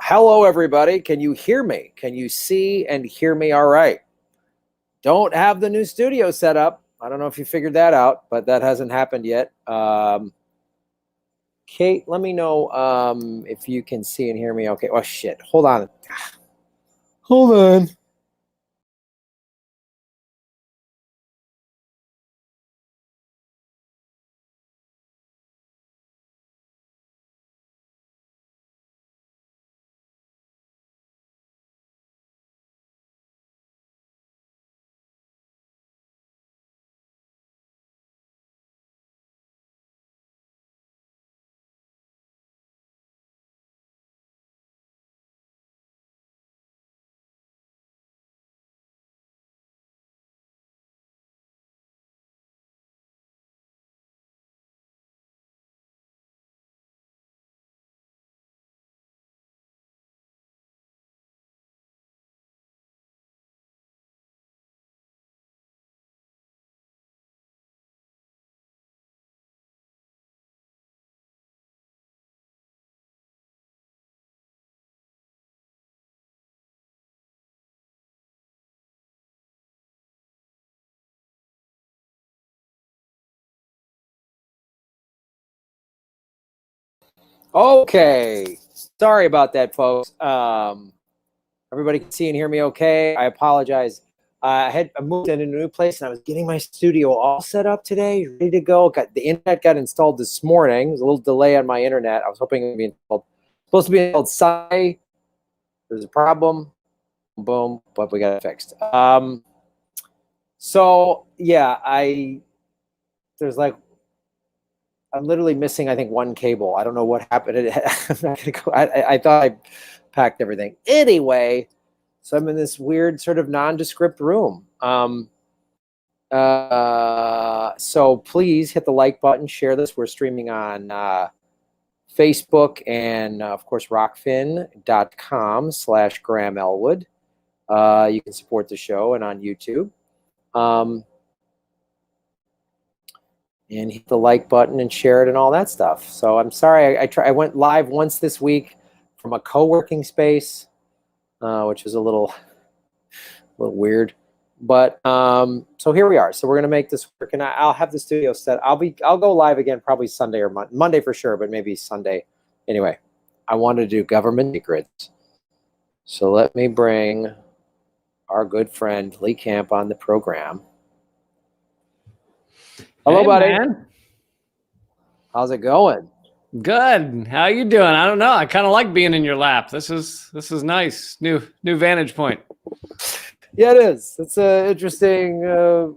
Hello, everybody. Can you hear me? Can you see and hear me all right? Don't have the new studio set up. I don't know if you figured that out, but that hasn't happened yet. Kate, let me know if you can see and hear me okay. Oh, shit. Hold on. Hold on. Okay. Sorry about that, folks. Everybody can see and hear me okay. I apologize. I moved into a new place and I was getting my studio all set up today, ready to go. The internet got installed this morning. There's a little delay on my internet. I was hoping it would be installed. Supposed to be installed Sunday. There's a problem. Boom, but we got it fixed. So yeah, there's like, I'm literally missing, I think, one cable. I don't know what happened. I'm not gonna go. I thought I packed everything. Anyway, so I'm in this weird sort of nondescript room. So please hit the like button, share this. We're streaming on Facebook and, of course, rockfin.com/Graham Elwood. You can support the show and on YouTube. And hit the like button and share it and all that stuff. So I'm sorry, I went live once this week from a co-working space, which was a little weird. But so here we are. So we're gonna make this work, and I'll have the studio set. I'll go live again probably Sunday or Monday for sure, but maybe Sunday. Anyway, I wanted to do government secrets. So let me bring our good friend Lee Camp on the program. Hello, hey, buddy. Man. How's it going? Good. How you doing? I don't know. I kind of like being in your lap. This is nice. New vantage point. Yeah, it is. It's a interesting.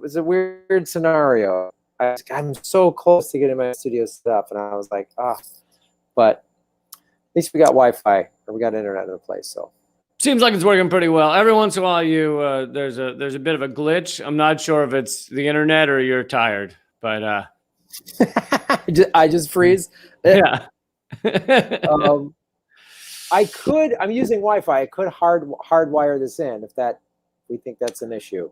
It's a weird scenario. I'm so close to getting my studio set up, and I was like, but at least we got Wi-Fi or we got internet in the place. So seems like it's working pretty well. Every once in a while, there's a bit of a glitch. I'm not sure if it's the internet or you're tired, but I just freeze. Yeah. I'm using Wi-Fi. I could hardwire this in if we think that's an issue.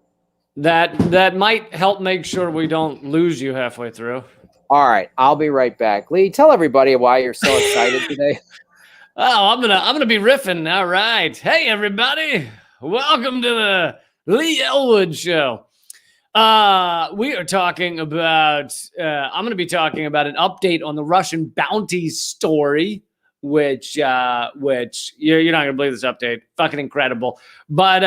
That might help make sure we don't lose you halfway through. All right, I'll be right back. Lee, tell everybody why you're so excited today. Oh, I'm gonna be riffing. All right. Hey, everybody. Welcome to the Lee Elwood Show. We are talking about, I'm going to be talking about an update on the Russian bounty story, which you're not going to believe this update. Fucking incredible. But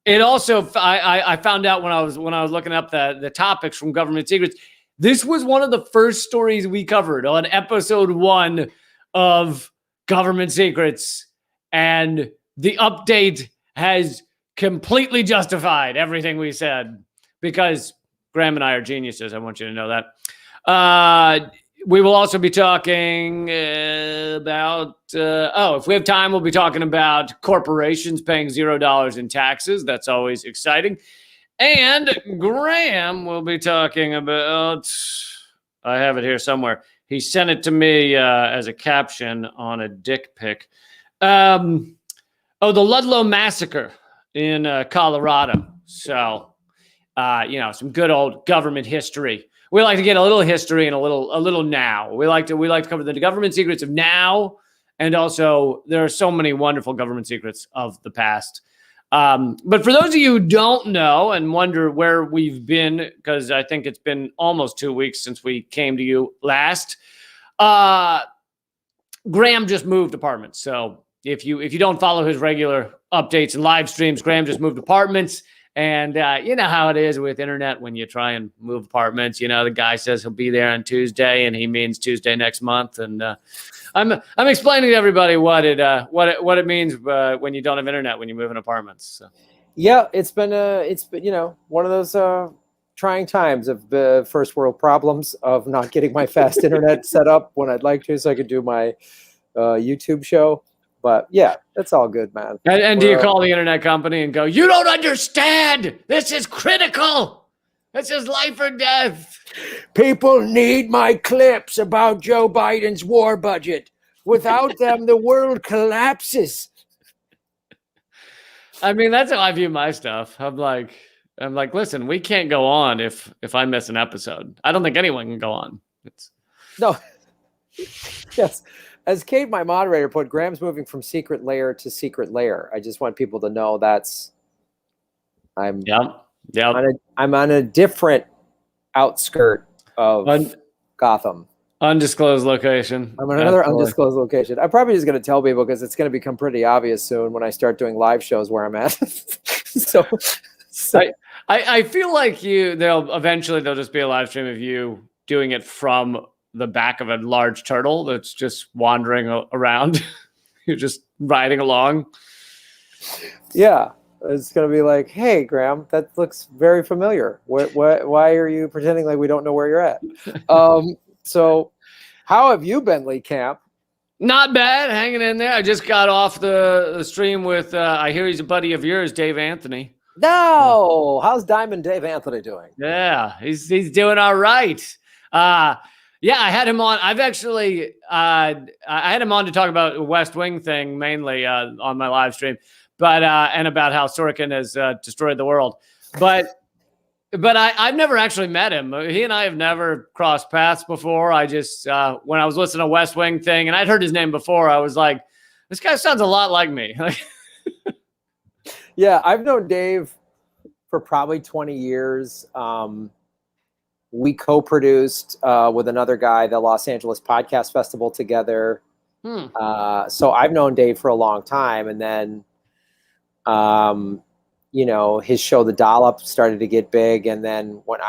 it also, I found out when I was looking up the topics from Government Secrets, this was one of the first stories we covered on episode 1 of Government Secrets. And the update has completely justified everything we said. Because Graham and I are geniuses. I want you to know that. We will also be talking about, if we have time, we'll be talking about corporations paying $0 in taxes. That's always exciting. And Graham will be talking about, I have it here somewhere. He sent it to me as a caption on a dick pic. The Ludlow Massacre in Colorado. So... some good old government history. We like to get a little history and a little now. We like to cover the government secrets of now And also, there are so many wonderful government secrets of the past. But for those of you who don't know and wonder where we've been, because I think it's been almost 2 weeks since we came to you last, Graham just moved apartments. So if you don't follow his regular updates and live streams, Graham just moved apartments. And you know how it is with internet when you try and move apartments. You know, the guy says he'll be there on Tuesday, and he means Tuesday next month. And I'm explaining to everybody what it means when you don't have internet when you move in apartments. So. Yeah, it's been one of those trying times of first world problems of not getting my fast internet set up when I'd like to, so I could do my YouTube show. But yeah, that's all good, man. And do you call the internet company and go, "You don't understand. This is critical. This is life or death. People need my clips about Joe Biden's war budget. Without them, the world collapses." I mean, that's how I view my stuff. I'm like, listen, we can't go on if I miss an episode. I don't think anyone can go on. No. Yes. As Kate, my moderator, put, Graham's moving from secret layer to secret layer. I just want people to know I'm on a different outskirt of Gotham. Undisclosed location. I'm on another undisclosed location. I'm probably just going to tell people because it's going to become pretty obvious soon when I start doing live shows where I'm at. so I feel like they'll just be a live stream of you doing it from the back of a large turtle that's just wandering around. You're just riding along. Yeah. It's going to be like, "Hey, Graham, that looks very familiar. Why are you pretending like we don't know where you're at?" So how have you been, Lee Camp? Not bad. Hanging in there. I just got off the stream with, I hear he's a buddy of yours, Dave Anthony. No. How's Diamond Dave Anthony doing? Yeah, he's doing all right. Yeah, I had him on. I've actually, I had him on to talk about the West Wing thing mainly on my live stream, but and about how Sorkin has destroyed the world. But I've never actually met him. He and I have never crossed paths before. I just when I was listening to West Wing thing, and I'd heard his name before, I was like, this guy sounds a lot like me. Yeah, I've known Dave for probably 20 years. We co-produced with another guy the Los Angeles Podcast Festival together. So I've known Dave for a long time. And then, his show, The Dollop, started to get big. And then when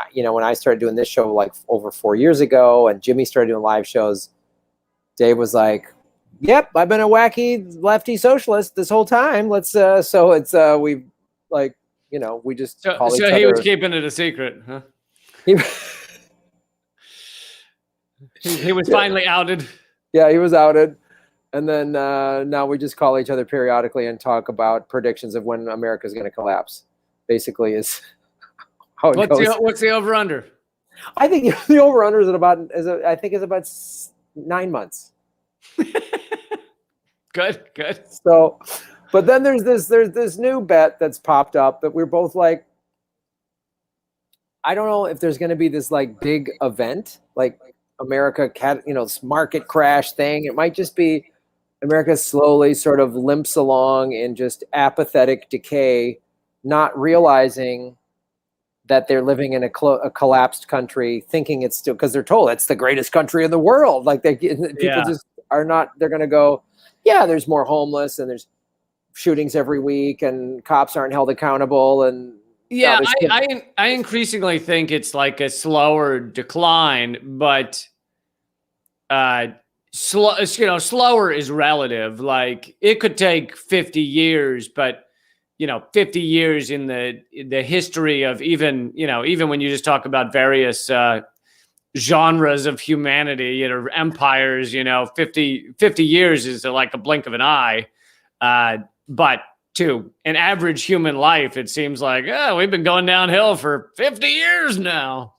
I started doing this show like over 4 years ago and Jimmy started doing live shows, Dave was like, "Yep, I've been a wacky lefty socialist this whole time. Let's, so it's, we like, we just call each other." So he was keeping it a secret, huh? He was finally outed. Yeah, he was outed. And then now we just call each other periodically and talk about predictions of when America is going to collapse. Basically, is how it goes. What's the over under? I think the over under is about 9 months. Good. So, but then there's this new bet that's popped up that we're both like, I don't know if there's going to be this like big event like America, this market crash thing. It might just be America slowly sort of limps along in just apathetic decay, not realizing that they're living in a collapsed country, thinking it's still, because they're told it's the greatest country in the world. Like people just are not. They're going to go, yeah, there's more homeless and there's shootings every week and cops aren't held accountable and. Yeah, I increasingly think it's like a slower decline, but slower is relative. Like it could take 50 years, but 50 years in the history of even when you just talk about various genres of humanity, empires, 50 years is like a blink of an eye. But to an average human life, it seems like, we've been going downhill for 50 years now.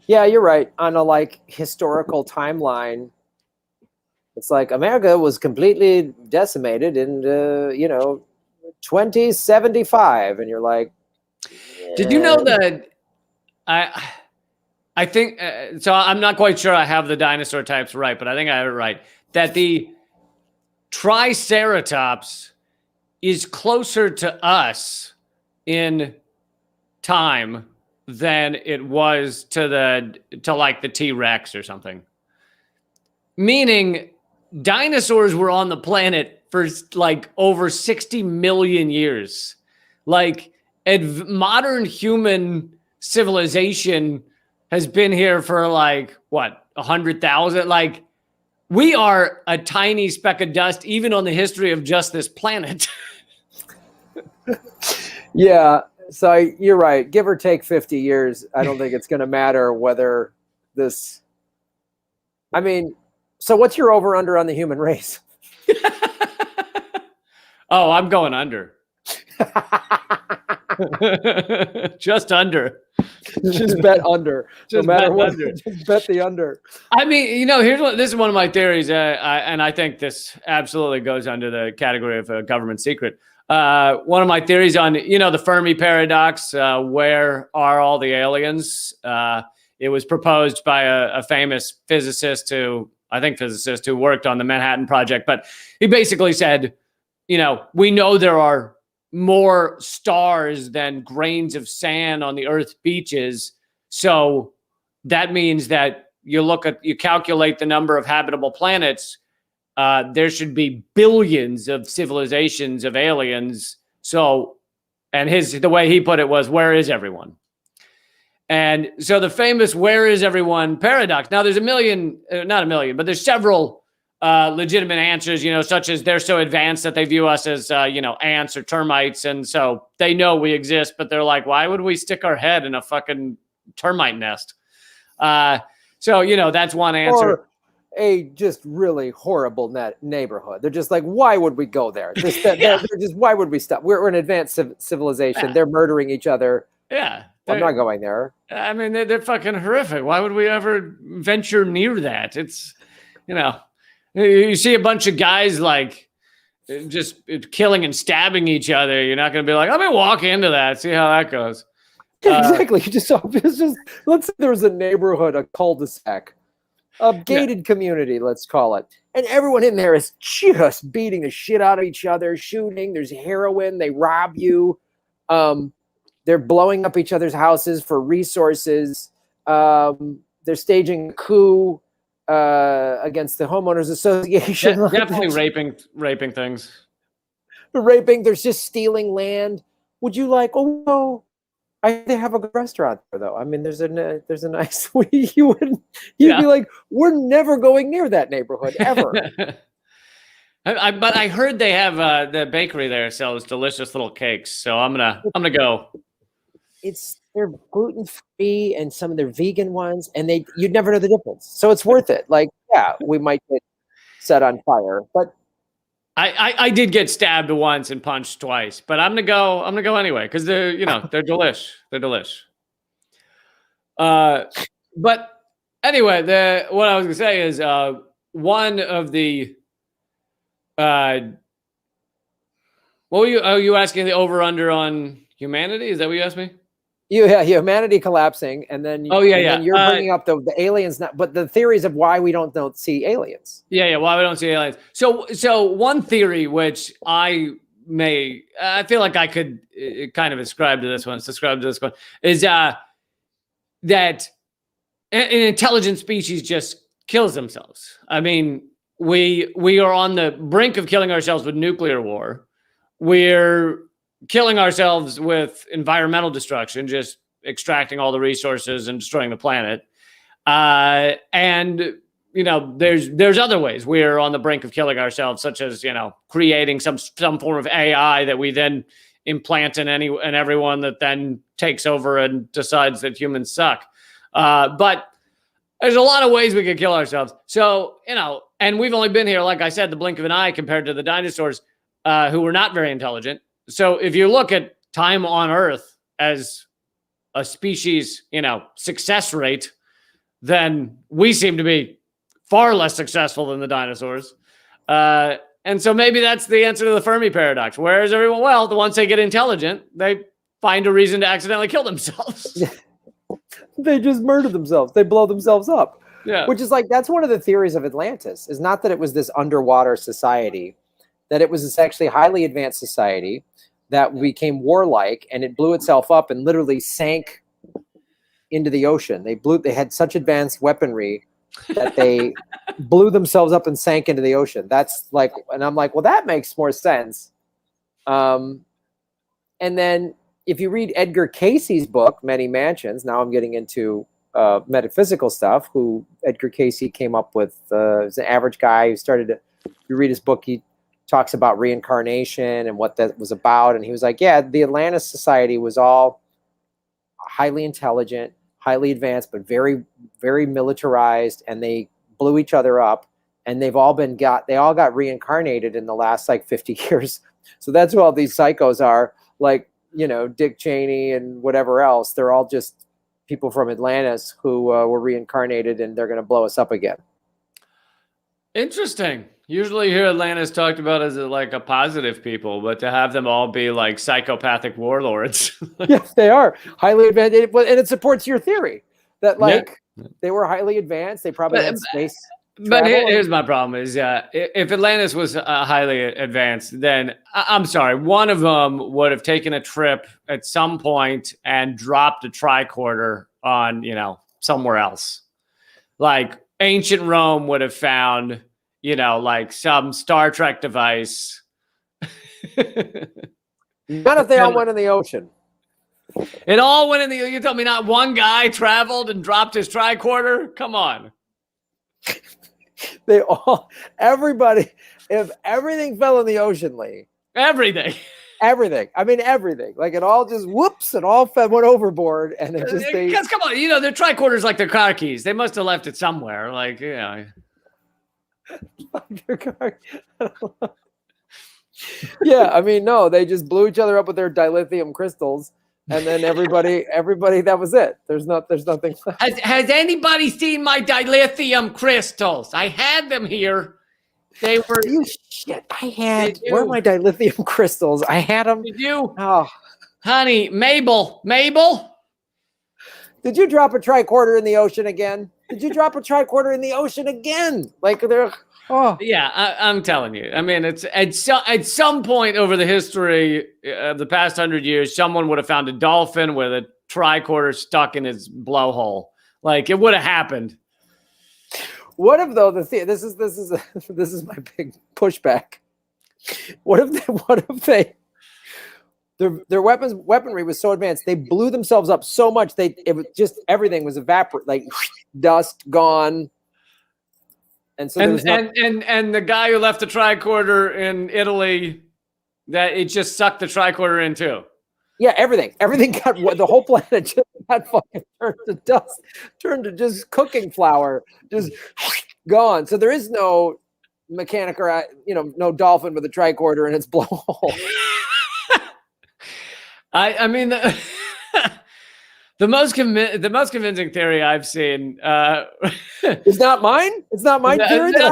Yeah, you're right. On a historical timeline, it's like America was completely decimated in 2075, and you're like, did you know that? I think so. I'm not quite sure I have the dinosaur types right, but I think I have it right. That the Triceratops is closer to us in time than it was to like the T-Rex or something. Meaning dinosaurs were on the planet for like over 60 million years. Like modern human civilization has been here for like, what, 100,000? Like, we are a tiny speck of dust, even on the history of just this planet. Yeah, so you're right. Give or take 50 years, I don't think it's going to matter whether this... I mean, so what's your over-under on the human race? Oh, I'm going under. Just under. Just bet under. Just no matter bet what, under. just bet the under. I mean, you know, this is one of my theories, and I think this absolutely goes under the category of a government secret. One of my theories on, you know, the Fermi paradox, where are all the aliens? It was proposed by a famous physicist who worked on the Manhattan Project, but he basically said, you know, we know there are more stars than grains of sand on the Earth's beaches. So that means that you calculate the number of habitable planets. There should be billions of civilizations of aliens. So, and the way he put it was, where is everyone? And so the famous "where is everyone" paradox. Now there's not a million, but there's several legitimate answers, you know, such as they're so advanced that they view us as, you know, ants or termites. And so they know we exist, but they're like, why would we stick our head in a fucking termite nest? So, you know, that's one answer. Or a just really horrible neighborhood. They're just like, why would we go there? They're just, why would we stop? We're an advanced civilization. Yeah. They're murdering each other. Yeah. I'm not going there. I mean, they're fucking horrific. Why would we ever venture near that? It's, you know, you see a bunch of guys like just killing and stabbing each other. You're not going to be like, let me walk into that, see how that goes. Exactly. Let's say there was a neighborhood, a cul-de-sac, a gated community, let's call it. And everyone in there is just beating the shit out of each other, shooting. There's heroin. They rob you. They're blowing up each other's houses for resources. They're staging a coup against the homeowners association. Definitely raping things. They're just stealing land. Would you like, oh no, they have a good restaurant there though. I mean, there's a nice you'd be like, we're never going near that neighborhood ever. But I heard they have the bakery there sells delicious little cakes. So I'm gonna go. They're gluten free and some of their vegan ones, and you'd never know the difference. So it's worth it. Like, yeah, we might get set on fire, but I did get stabbed once and punched twice, but I'm gonna go anyway because they're delish. They're delish. But anyway, what I was gonna say is one of the what were you asking the over under on humanity? Is that what you asked me? Yeah, humanity collapsing, and then then you're bringing up the aliens, but the theories of why we don't see aliens. Yeah, why we don't see aliens. So one theory, which I feel like I could kind of subscribe to this one, is that an intelligent species just kills themselves. I mean, we are on the brink of killing ourselves with nuclear war. We're killing ourselves with environmental destruction, just extracting all the resources and destroying the planet. And, you know, there's other ways we're on the brink of killing ourselves, such as, you know, creating some form of AI that we then implant in everyone that then takes over and decides that humans suck. But there's a lot of ways we could kill ourselves. So, you know, and we've only been here, like I said, the blink of an eye compared to the dinosaurs, who were not very intelligent. So if you look at time on Earth as a species, you know, success rate, then we seem to be far less successful than the dinosaurs. And so maybe that's the answer to the Fermi paradox. Where is everyone? Well, once they get intelligent, they find a reason to accidentally kill themselves. They just murder themselves. They blow themselves up. Yeah. Which is like, that's one of the theories of Atlantis, is not that it was this underwater society that it was this actually highly advanced society that became warlike, and it blew itself up and literally sank into the ocean. They had such advanced weaponry that they blew themselves up and sank into the ocean. That's like, and I'm like, well, that makes more sense. And then if you read Edgar Casey's book, Many Mansions, now I'm getting into metaphysical stuff, who Edgar Casey came up with, is an average guy who started to, you read his book, he talks about reincarnation and what that was about. And he was like, yeah, the Atlantis society was all highly intelligent, highly advanced, but very, very militarized. And they blew each other up. And they all got reincarnated in the last like 50 years. So that's who all these psychos are, like, you know, Dick Cheney and whatever else. They're all just people from Atlantis who were reincarnated, and they're going to blow us up again. Interesting. Usually hear Atlantis talked about as like a positive people, but to have them all be like psychopathic warlords. Yes, they are highly advanced, and it supports your theory that like they were highly advanced. They probably had space. But here's my problem: is if Atlantis was highly advanced, then I'm sorry, one of them would have taken a trip at some point and dropped a tricorder on, you know, somewhere else. Like ancient Rome would have found, you know, like some Star Trek device. Not if they all went in the ocean. It all went in the. You tell me not one guy traveled and dropped his tricorder? Come on. Everybody, if everything fell in the ocean, Lee. Everything. I mean, everything. Like it all just whoops, it all went overboard, and it just. Because come on, you know, their tricorders like their car keys. They must have left it somewhere. Like, you know. Yeah, I mean, no, they just blew each other up with their dilithium crystals, and then everybody, that was it. There's nothing left. Has anybody seen my dilithium crystals? I had them here. They were. Shit, where are my dilithium crystals? I had them. Did you? Oh, honey, Mabel. Did you drop a tricorder in the ocean again? Like they're. Oh. Yeah, I'm telling you. I mean, it's at some point over the history of the past 100 years, someone would have found a dolphin with a tricorder stuck in his blowhole. Like it would have happened. What if though this is my big pushback? What if their weaponry was so advanced, they blew themselves up so much everything was evaporate, like dust gone. And so and the guy who left the tricorder in Italy, that it just sucked the tricorder in too. Yeah, everything got, the whole planet just got fucking turned to dust, turned to just cooking flour, just gone. So there is no mechanic or, you know, no dolphin with a tricorder in its blowhole. I mean, the most convincing theory I've seen it's not mine. It's not my theory. No,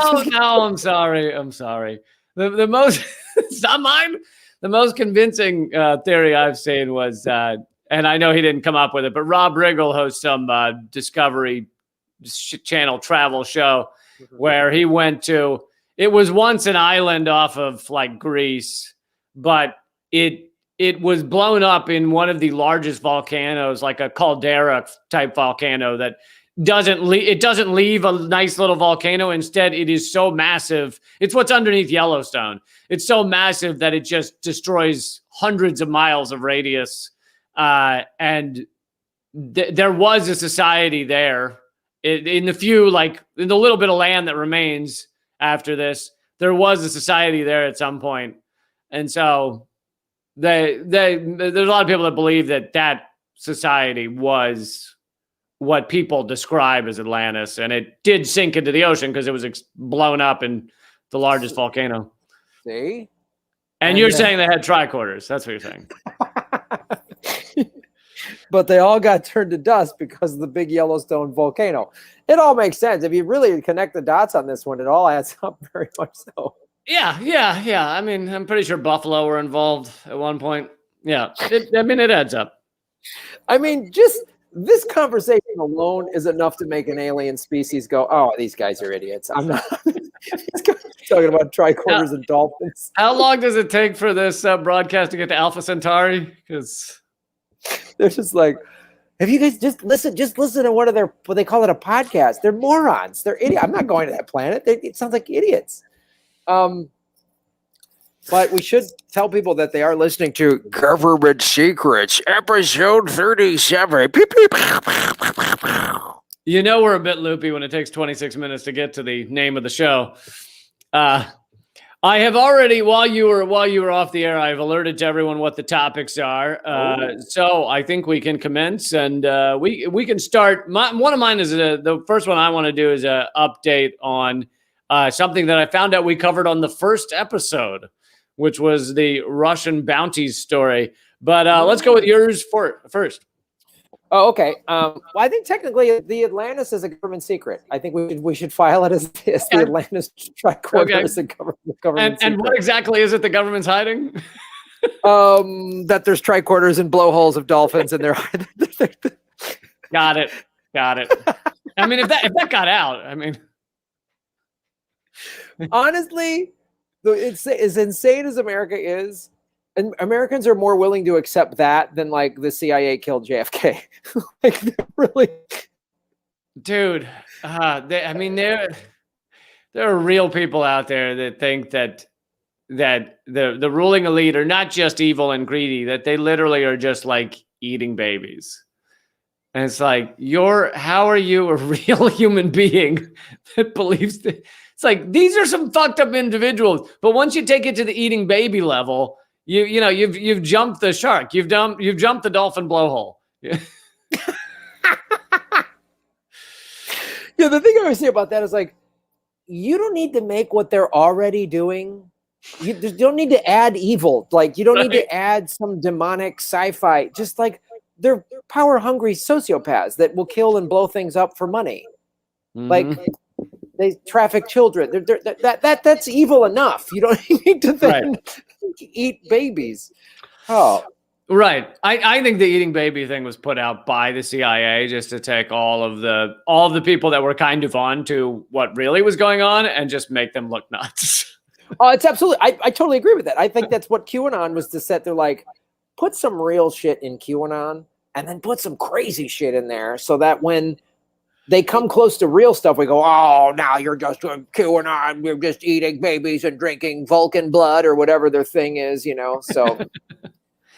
I'm sorry. The most it's not mine. The most convincing theory I've seen was, and I know he didn't come up with it, but Rob Riggle hosts some Discovery Channel travel show where he went to. It was once an island off of like Greece, but it was blown up in one of the largest volcanoes, like a caldera type volcano that doesn't leave a nice little volcano. Instead, it is so massive. It's what's underneath Yellowstone. It's so massive that it just destroys hundreds of miles of radius. And there was a society there in the little bit of land that remains after this. There was a society there at some point. And so there's a lot of people that believe that society was what people describe as Atlantis, and it did sink into the ocean because it was blown up in the largest volcano. See? And you're saying they had tricorders. That's what you're saying. But they all got turned to dust because of the big Yellowstone volcano. It all makes sense. If you really connect the dots on this one, it all adds up very much so. Yeah. I mean, I'm pretty sure Buffalo were involved at one point. Yeah. It adds up. I mean, just this conversation alone is enough to make an alien species go, oh, these guys are idiots. I'm not. talking about tricorders and dolphins. How long does it take for this broadcast to get to Alpha Centauri? Because they're just like, if you guys just listen to one of their, what they call it, a podcast. They're morons. They're idiots. I'm not going to that planet. It sounds like idiots. But we should tell people that they are listening to Government Secrets, episode 37. You know we're a bit loopy when it takes 26 minutes to get to the name of the show. I have already, while you were off the air, I've alerted to everyone what the topics are. So I think we can commence, and we can start. One of mine is the first one I want to do is an update on something that I found out we covered on the first episode, which was the Russian bounties story. But let's go with yours first. Oh, okay. Well, I think technically the Atlantis is a government secret. I think we should file it as the Atlantis tricorder is a government secret. And what exactly is it the government's hiding? That there's tricorders and blowholes of dolphins, and they're Got it. I mean, if that got out, I mean, honestly, it's as insane as America is. And Americans are more willing to accept that than like the CIA killed JFK. Like really, dude. There are real people out there that think that the ruling elite are not just evil and greedy; that they literally are just like eating babies. And it's like, how are you a real human being that believes that? It's like these are some fucked up individuals. But once you take it to the eating baby level, you've jumped the shark. You've jumped the dolphin blowhole. Yeah. Yeah, the thing I always say about that is like, you don't need to make what they're already doing. You don't need to add evil. Like you don't need to add some demonic sci-fi. Just like they're power-hungry sociopaths that will kill and blow things up for money. Mm-hmm. Like they traffic children. That's evil enough. You don't need to then eat babies. Oh, right. I think the eating baby thing was put out by the CIA just to take all of the people that were kind of on to what really was going on and just make them look nuts. Oh, it's absolutely. I totally agree with that. I think that's what QAnon was to set. They're like, put some real shit in QAnon and then put some crazy shit in there so that when they come close to real stuff, we go, oh, now you're just doing QAnon. You're just eating babies and drinking Vulcan blood or whatever their thing is, So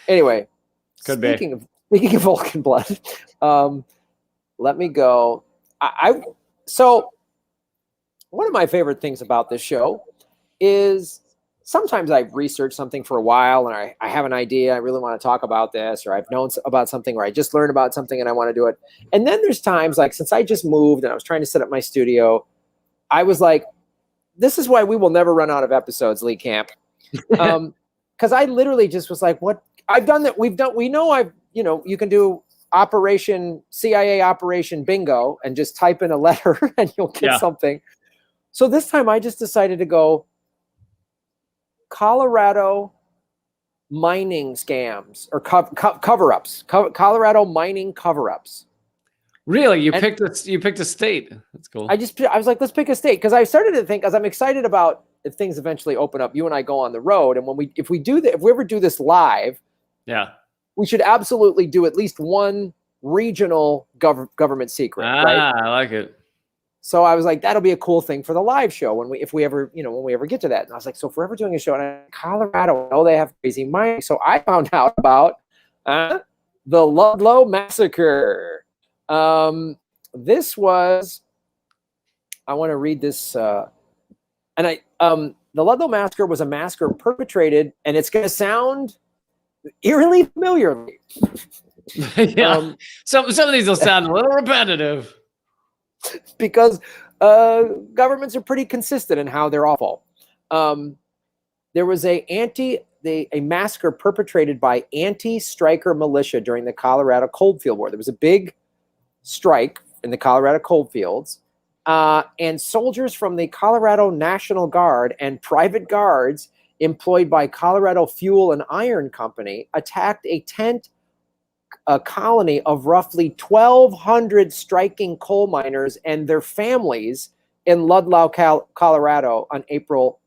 anyway, speaking of Vulcan blood, let me go. So one of my favorite things about this show is sometimes I've researched something for a while and I have an idea. I really want to talk about this, or I've known about something, or I just learned about something and I want to do it. And then there's times like, since I just moved and I was trying to set up my studio, I was like, this is why we will never run out of episodes, Lee Camp. Cause I literally just was like, what I've done that you can do CIA Operation Bingo and just type in a letter and you'll get something. So this time I just decided to go Colorado mining scams or cover-ups. Colorado mining cover-ups. Really? You picked a state. That's cool. I was like, let's pick a state, because I started to think, as I'm excited about if things eventually open up, you and I go on the road, and if we ever do this live, we should absolutely do at least one regional government secret. Right? I like it. So I was like, that'll be a cool thing for the live show when we ever get to that. And I was like, so if we're ever doing a show in Colorado, I know they have crazy mining. So I found out about the Ludlow Massacre. This was, I want to read this. The Ludlow Massacre was a massacre perpetrated, and it's going to sound eerily familiar. Some of these will sound a little repetitive. Because governments are pretty consistent in how they're awful. There was a massacre perpetrated by anti-striker militia during the Colorado Coldfield War. There was a big strike in the Colorado Coldfields, and soldiers from the Colorado National Guard and private guards employed by Colorado Fuel and Iron Company attacked a colony of roughly 1,200 striking coal miners and their families in Ludlow, Colorado on April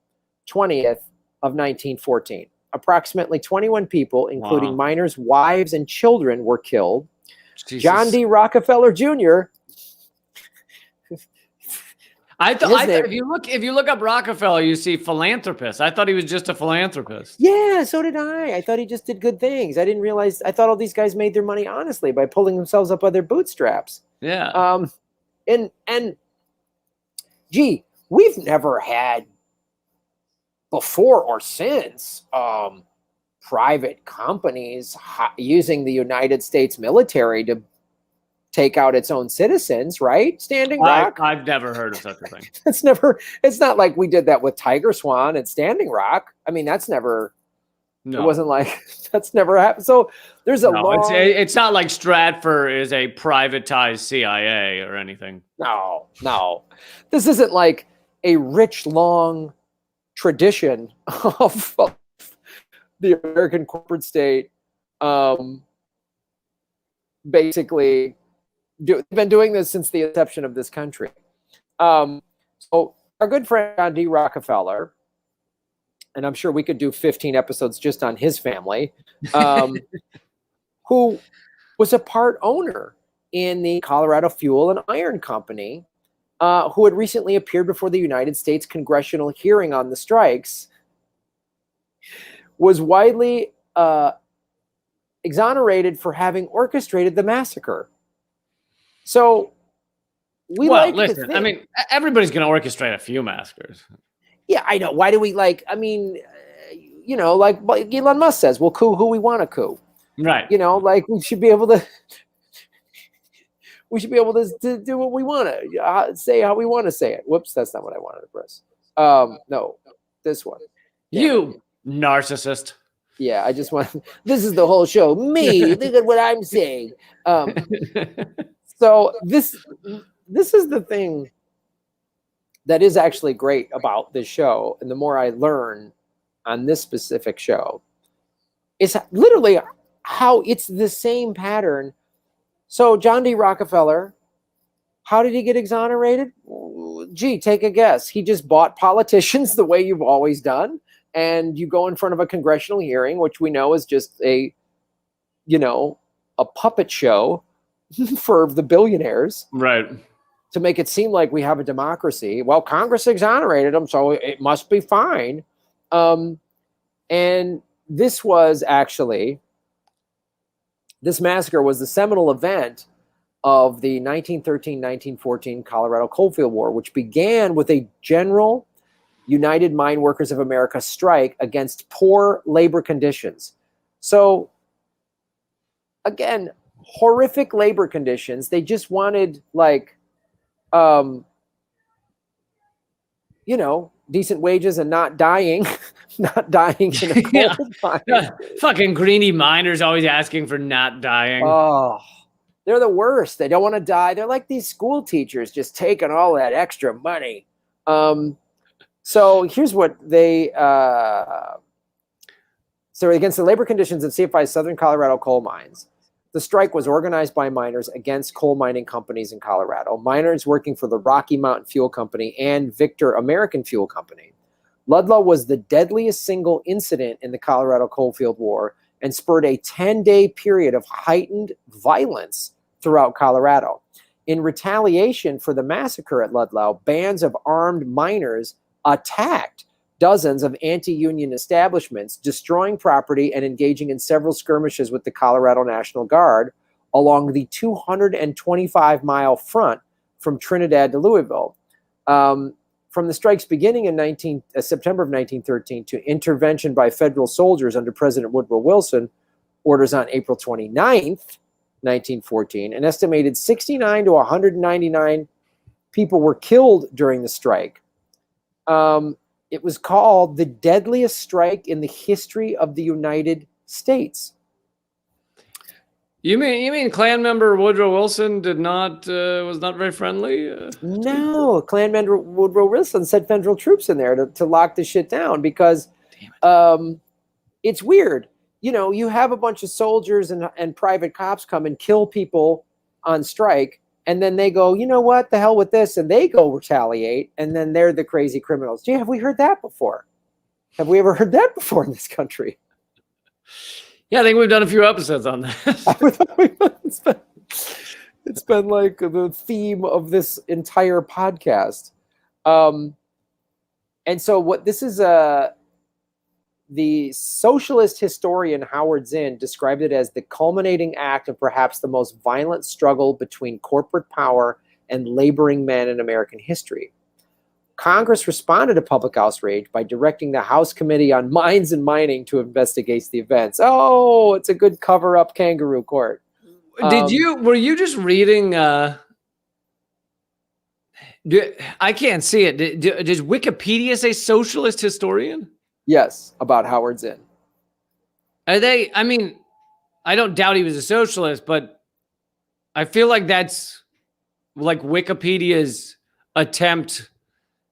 20th of 1914. Approximately 21 people, including Wow. miners, wives, and children, were killed. Jesus. John D. Rockefeller Jr. I His thought name- if you look up Rockefeller, you see philanthropist. I thought he was just a philanthropist. Yeah, so did I. I thought he just did good things. I didn't realize. I thought all these guys made their money honestly by pulling themselves up by their bootstraps. Yeah. And gee, we've never had before or since private companies using the United States military to take out its own citizens, right? Standing Rock. I've never heard of such a thing. It's not like we did that with Tiger Swan and Standing Rock. I mean, that's never, No. it wasn't like, that's never happened. So there's a long. It's not like Stratford is a privatized CIA or anything. No. This isn't like a rich, long tradition of the American corporate state. Basically, they've been doing this since the inception of this country. So our good friend John D. Rockefeller, and I'm sure we could do 15 episodes just on his family, who was a part owner in the Colorado Fuel and Iron Company, who had recently appeared before the United States congressional hearing on the strikes, was widely exonerated for having orchestrated the massacre. So listen, I mean, everybody's going to orchestrate a few massacres. Yeah, I know. Why do we like Elon Musk says, we'll coup who we want to coup. Right. We should be able to do what we want to say, how we want to say it. Whoops, that's not what I wanted to press. No, this one. You narcissist. Yeah, I just want. This is the whole show. Me, look at what I'm saying. So this is the thing that is actually great about this show, and the more I learn on this specific show, is literally how it's the same pattern. So John D. Rockefeller, how did he get exonerated? Gee, take a guess. He just bought politicians the way you've always done, and you go in front of a congressional hearing, which we know is just a puppet show for the billionaires. Right. To make it seem like we have a democracy. Well, Congress exonerated him, so it must be fine. And this massacre was the seminal event of the 1913-1914 Colorado Coalfield War, which began with a general United Mine Workers of America strike against poor labor conditions. So, again, horrific labor conditions. They just wanted, decent wages and not dying, in a coal mine. Fucking greedy miners always asking for not dying. Oh, they're the worst. They don't want to die. They're like these school teachers just taking all that extra money. So here's what they, so against the labor conditions at CFI's Southern Colorado coal mines. The strike was organized by miners against coal mining companies in Colorado, miners working for the Rocky Mountain Fuel Company and Victor American Fuel Company. Ludlow was the deadliest single incident in the Colorado Coalfield War and spurred a 10-day period of heightened violence throughout Colorado. In retaliation for the massacre at Ludlow, bands of armed miners attacked dozens of anti-union establishments, destroying property and engaging in several skirmishes with the Colorado National Guard along the 225-mile front from Trinidad to Louisville. From the strike's beginning in September of 1913 to intervention by federal soldiers under President Woodrow Wilson, orders on April 29th, 1914, an estimated 69 to 199 people were killed during the strike. It was called the deadliest strike in the history of the United States. You mean Klan member Woodrow Wilson was not very friendly? No, Klan member Woodrow Wilson sent federal troops in there to lock the shit down because it's weird. You have a bunch of soldiers and private cops come and kill people on strike. And then they go, you know what, the hell with this. And they go retaliate. And then they're the crazy criminals. Gee, have we heard that before? Have we ever heard that before in this country? Yeah, I think we've done a few episodes on that. It's been like the theme of this entire podcast. And so what this is, the socialist historian Howard Zinn described it as the culminating act of perhaps the most violent struggle between corporate power and laboring men in American history. Congress responded to public outrage by directing the House Committee on Mines and Mining to investigate the events. Oh, it's a good cover-up kangaroo court. Were you just reading, I can't see it. Does Wikipedia say socialist historian? Yes, about Howard Zinn. Are they, I mean, I don't doubt he was a socialist, but I feel like that's like Wikipedia's attempt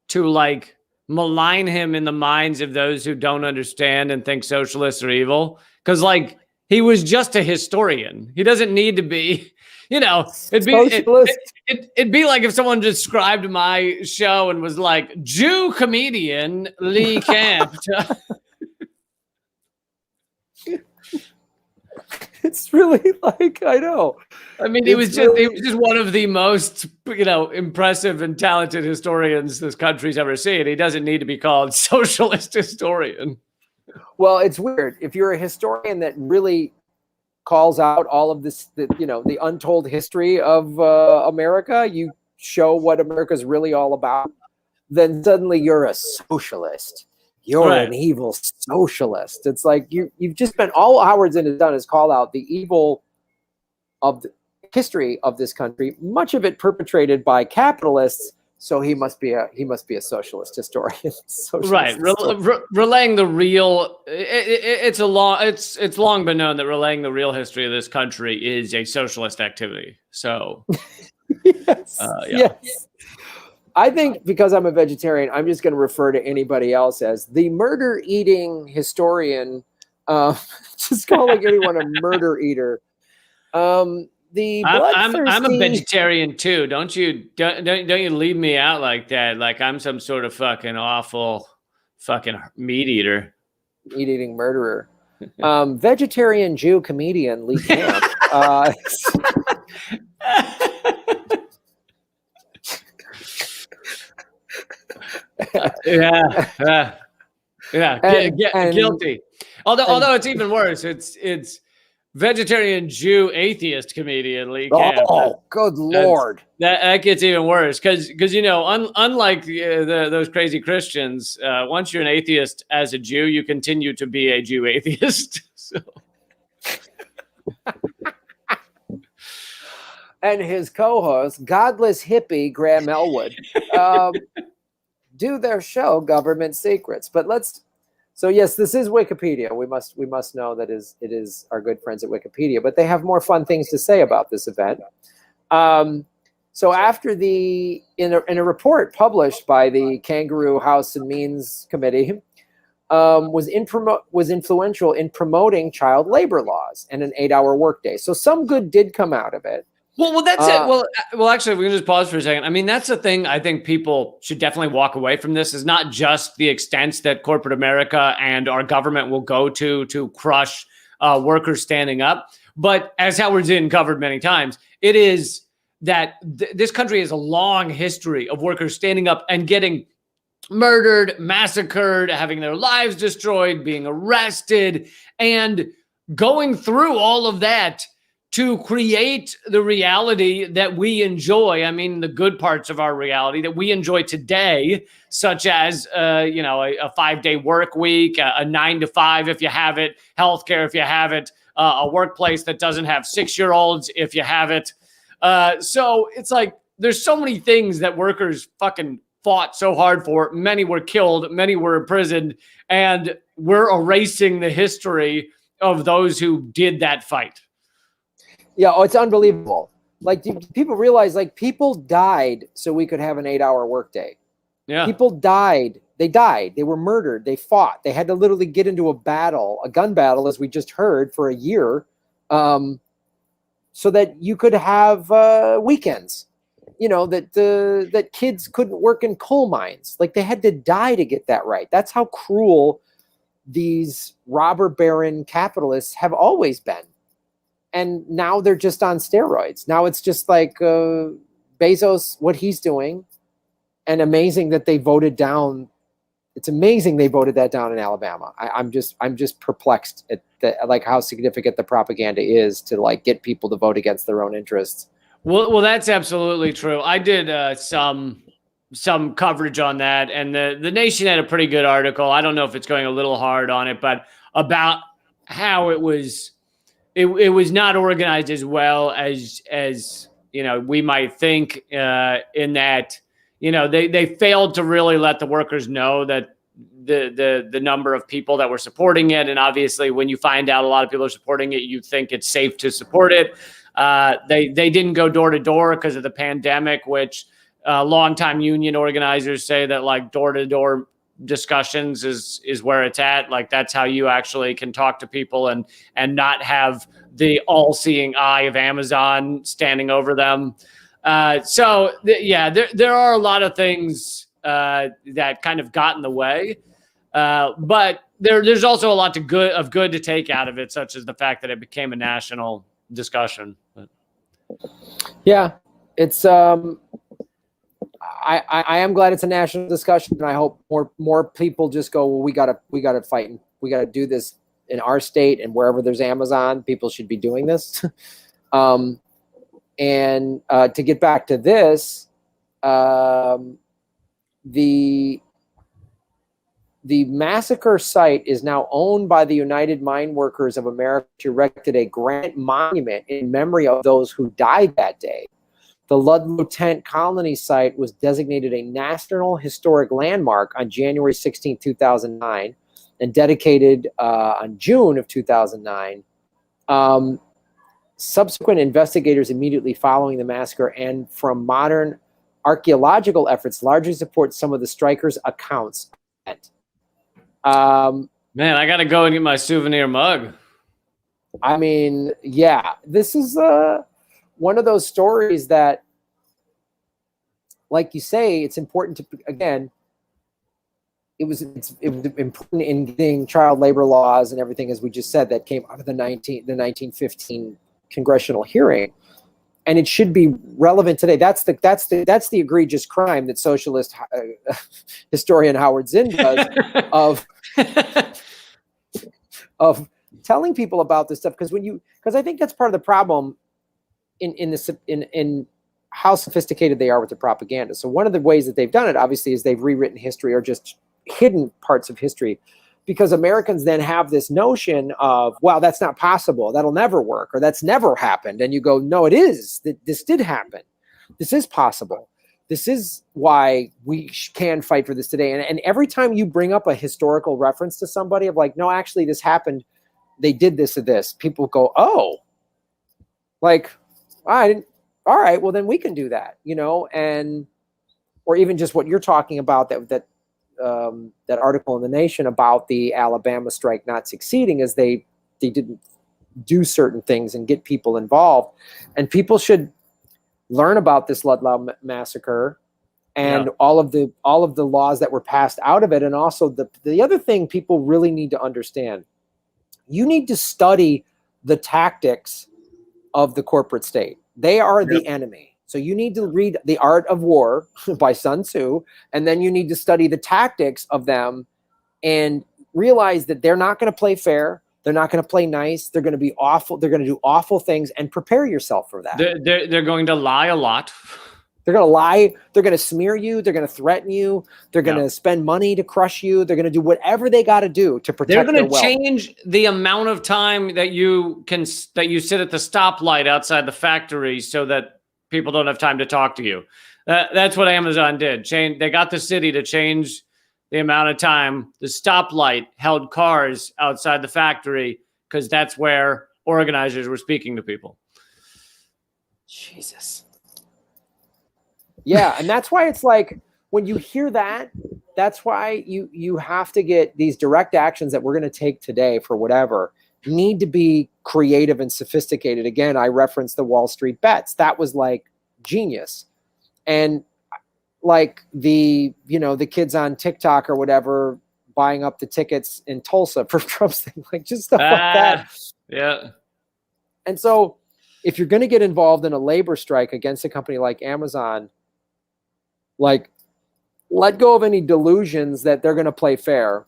to like malign him in the minds of those who don't understand and think socialists are evil. Because like he was just a historian. He doesn't need to be, it'd be like if someone described my show and was like, Jew comedian Lee Camp. It's really like, I know. I mean, he was just one of the most, impressive and talented historians this country's ever seen. He doesn't need to be called socialist historian. Well, it's weird. If you're a historian that really calls out all of this, the untold history of America, you show what America's really all about, then suddenly you're a socialist. You're an evil socialist. It's like you've just been, all Howard Zinn has done is call out the evil of the history of this country, much of it perpetrated by capitalists. So he must be a socialist historian. Relaying the real. It's long been known that relaying the real history of this country is a socialist activity. So yes. I think because I'm a vegetarian, I'm just going to refer to anybody else as the murder-eating historian. Just calling anyone a murder eater. I'm a vegetarian too. Don't you leave me out like that? Like I'm some sort of fucking awful fucking meat eater, meat-eating murderer. Vegetarian Jew comedian Lee Camp. Guilty. Although it's even worse. It's vegetarian Jew atheist comedian Lee Camp. Oh, good Lord! That gets even worse because unlike those crazy Christians, once you're an atheist as a Jew, you continue to be a Jew atheist. So. And his co-host, godless hippie Graham Elwood, do their show Government Secrets. But so yes, this is Wikipedia. We must know that it is our good friends at Wikipedia, but they have more fun things to say about this event. So after in a report published by the Kangaroo House and Means Committee, was influential in promoting child labor laws and an 8-hour workday. So some good did come out of it. Well, that's it. Well, actually, we can just pause for a second. I mean, that's the thing. I think people should definitely walk away from this. Is not just the extent that corporate America and our government will go to crush workers standing up, but as Howard Zinn covered many times, it is that this country has a long history of workers standing up and getting murdered, massacred, having their lives destroyed, being arrested, and going through all of that to create the reality that we enjoy. I mean, the good parts of our reality that we enjoy today, such as, a 5-day work week, a 9 to 5 if you have it, healthcare if you have it, a workplace that doesn't have 6-year-olds if you have it. So it's like there's so many things that workers fucking fought so hard for. Many were killed, many were imprisoned, and we're erasing the history of those who did that fight. Yeah, it's unbelievable. Like, do people realize, like, people died so we could have an 8-hour workday. Yeah. People died. They died. They were murdered. They fought. They had to literally get into a gun battle, as we just heard, for a year, so that you could have weekends. you know, that kids couldn't work in coal mines. Like, they had to die to get that right. That's how cruel these robber baron capitalists have always been. And now they're just on steroids. Now it's just like Bezos, what he's doing, and amazing that they voted down. It's amazing they voted that down in Alabama. I'm just perplexed at like how significant the propaganda is to like get people to vote against their own interests. Well, that's absolutely true. I did some coverage on that, and the Nation had a pretty good article. I don't know if it's going a little hard on it, but about how it was not organized as well as you know, we might think, in that, you know, they failed to really let the workers know that the number of people that were supporting it. And obviously when you find out a lot of people are supporting it, you think it's safe to support it. They didn't go door to door because of the pandemic, which longtime union organizers say that like door to door discussions is where it's at. Like, that's how you actually can talk to people and not have the all-seeing eye of Amazon standing over them. So there are a lot of things that kind of got in the way, but there's also a lot of good to take out of it, such as the fact that it became a national discussion. Yeah, it's I am glad it's a national discussion, and I hope more people just go, well, we gotta fight, and we gotta do this in our state, and wherever there's Amazon, people should be doing this. And to get back to this, the massacre site is now owned by the United Mine Workers of America, who erected a granite monument in memory of those who died that day. The Ludlow Tent Colony site was designated a National Historic Landmark on January 16, 2009, and dedicated on June of 2009. Subsequent investigators immediately following the massacre and from modern archaeological efforts largely support some of the strikers' accounts. Man, I got to go and get my souvenir mug. I mean, yeah, this is one of those stories that, like you say, it's important to, again, it was important in getting child labor laws and everything, as we just said, that came out of the 1915 congressional hearing, and it should be relevant today. That's the egregious crime that socialist historian Howard Zinn does of telling people about this stuff, because I think that's part of the problem in how sophisticated they are with the propaganda. So one of the ways that they've done it, obviously, is they've rewritten history or just hidden parts of history, because Americans then have this notion of, well, that's not possible, that'll never work, or that's never happened. And you go, no, it is. This did happen. This is possible. This is why we can fight for this today. And every time you bring up a historical reference to somebody of like, no, actually this happened, they did this or this, people go, oh, like, all right, well then we can do that, you know. And or even just what you're talking about, that article in the Nation about the Alabama strike not succeeding, is they didn't do certain things and get people involved. And people should learn about this Ludlow massacre and all of the laws that were passed out of it. And also the other thing people really need to understand, you need to study the tactics of the corporate state. They are the enemy. So you need to read The Art of War by Sun Tzu, and then you need to study the tactics of them and realize that they're not going to play fair. They're not going to play nice. They're going to be awful. They're going to do awful things, and prepare yourself for that. They're going to lie a lot. They're going to lie. They're going to smear you. They're going to threaten you. They're going to spend money to crush you. They're going to do whatever they got to do to protect their wealth. They're going to change the amount of time that you sit at the stoplight outside the factory so that people don't have time to talk to you. That's what Amazon did. They got the city to change the amount of time the stoplight held cars outside the factory, because that's where organizers were speaking to people. Jesus. Yeah, and that's why it's like, when you hear that, that's why you have to get these direct actions that we're going to take today for whatever need to be creative and sophisticated. Again, I referenced the Wall Street bets. That was like genius. And like the kids on TikTok or whatever buying up the tickets in Tulsa for Trump's thing, like just stuff like that. Yeah. And so if you're going to get involved in a labor strike against a company like Amazon, like let go of any delusions that they're going to play fair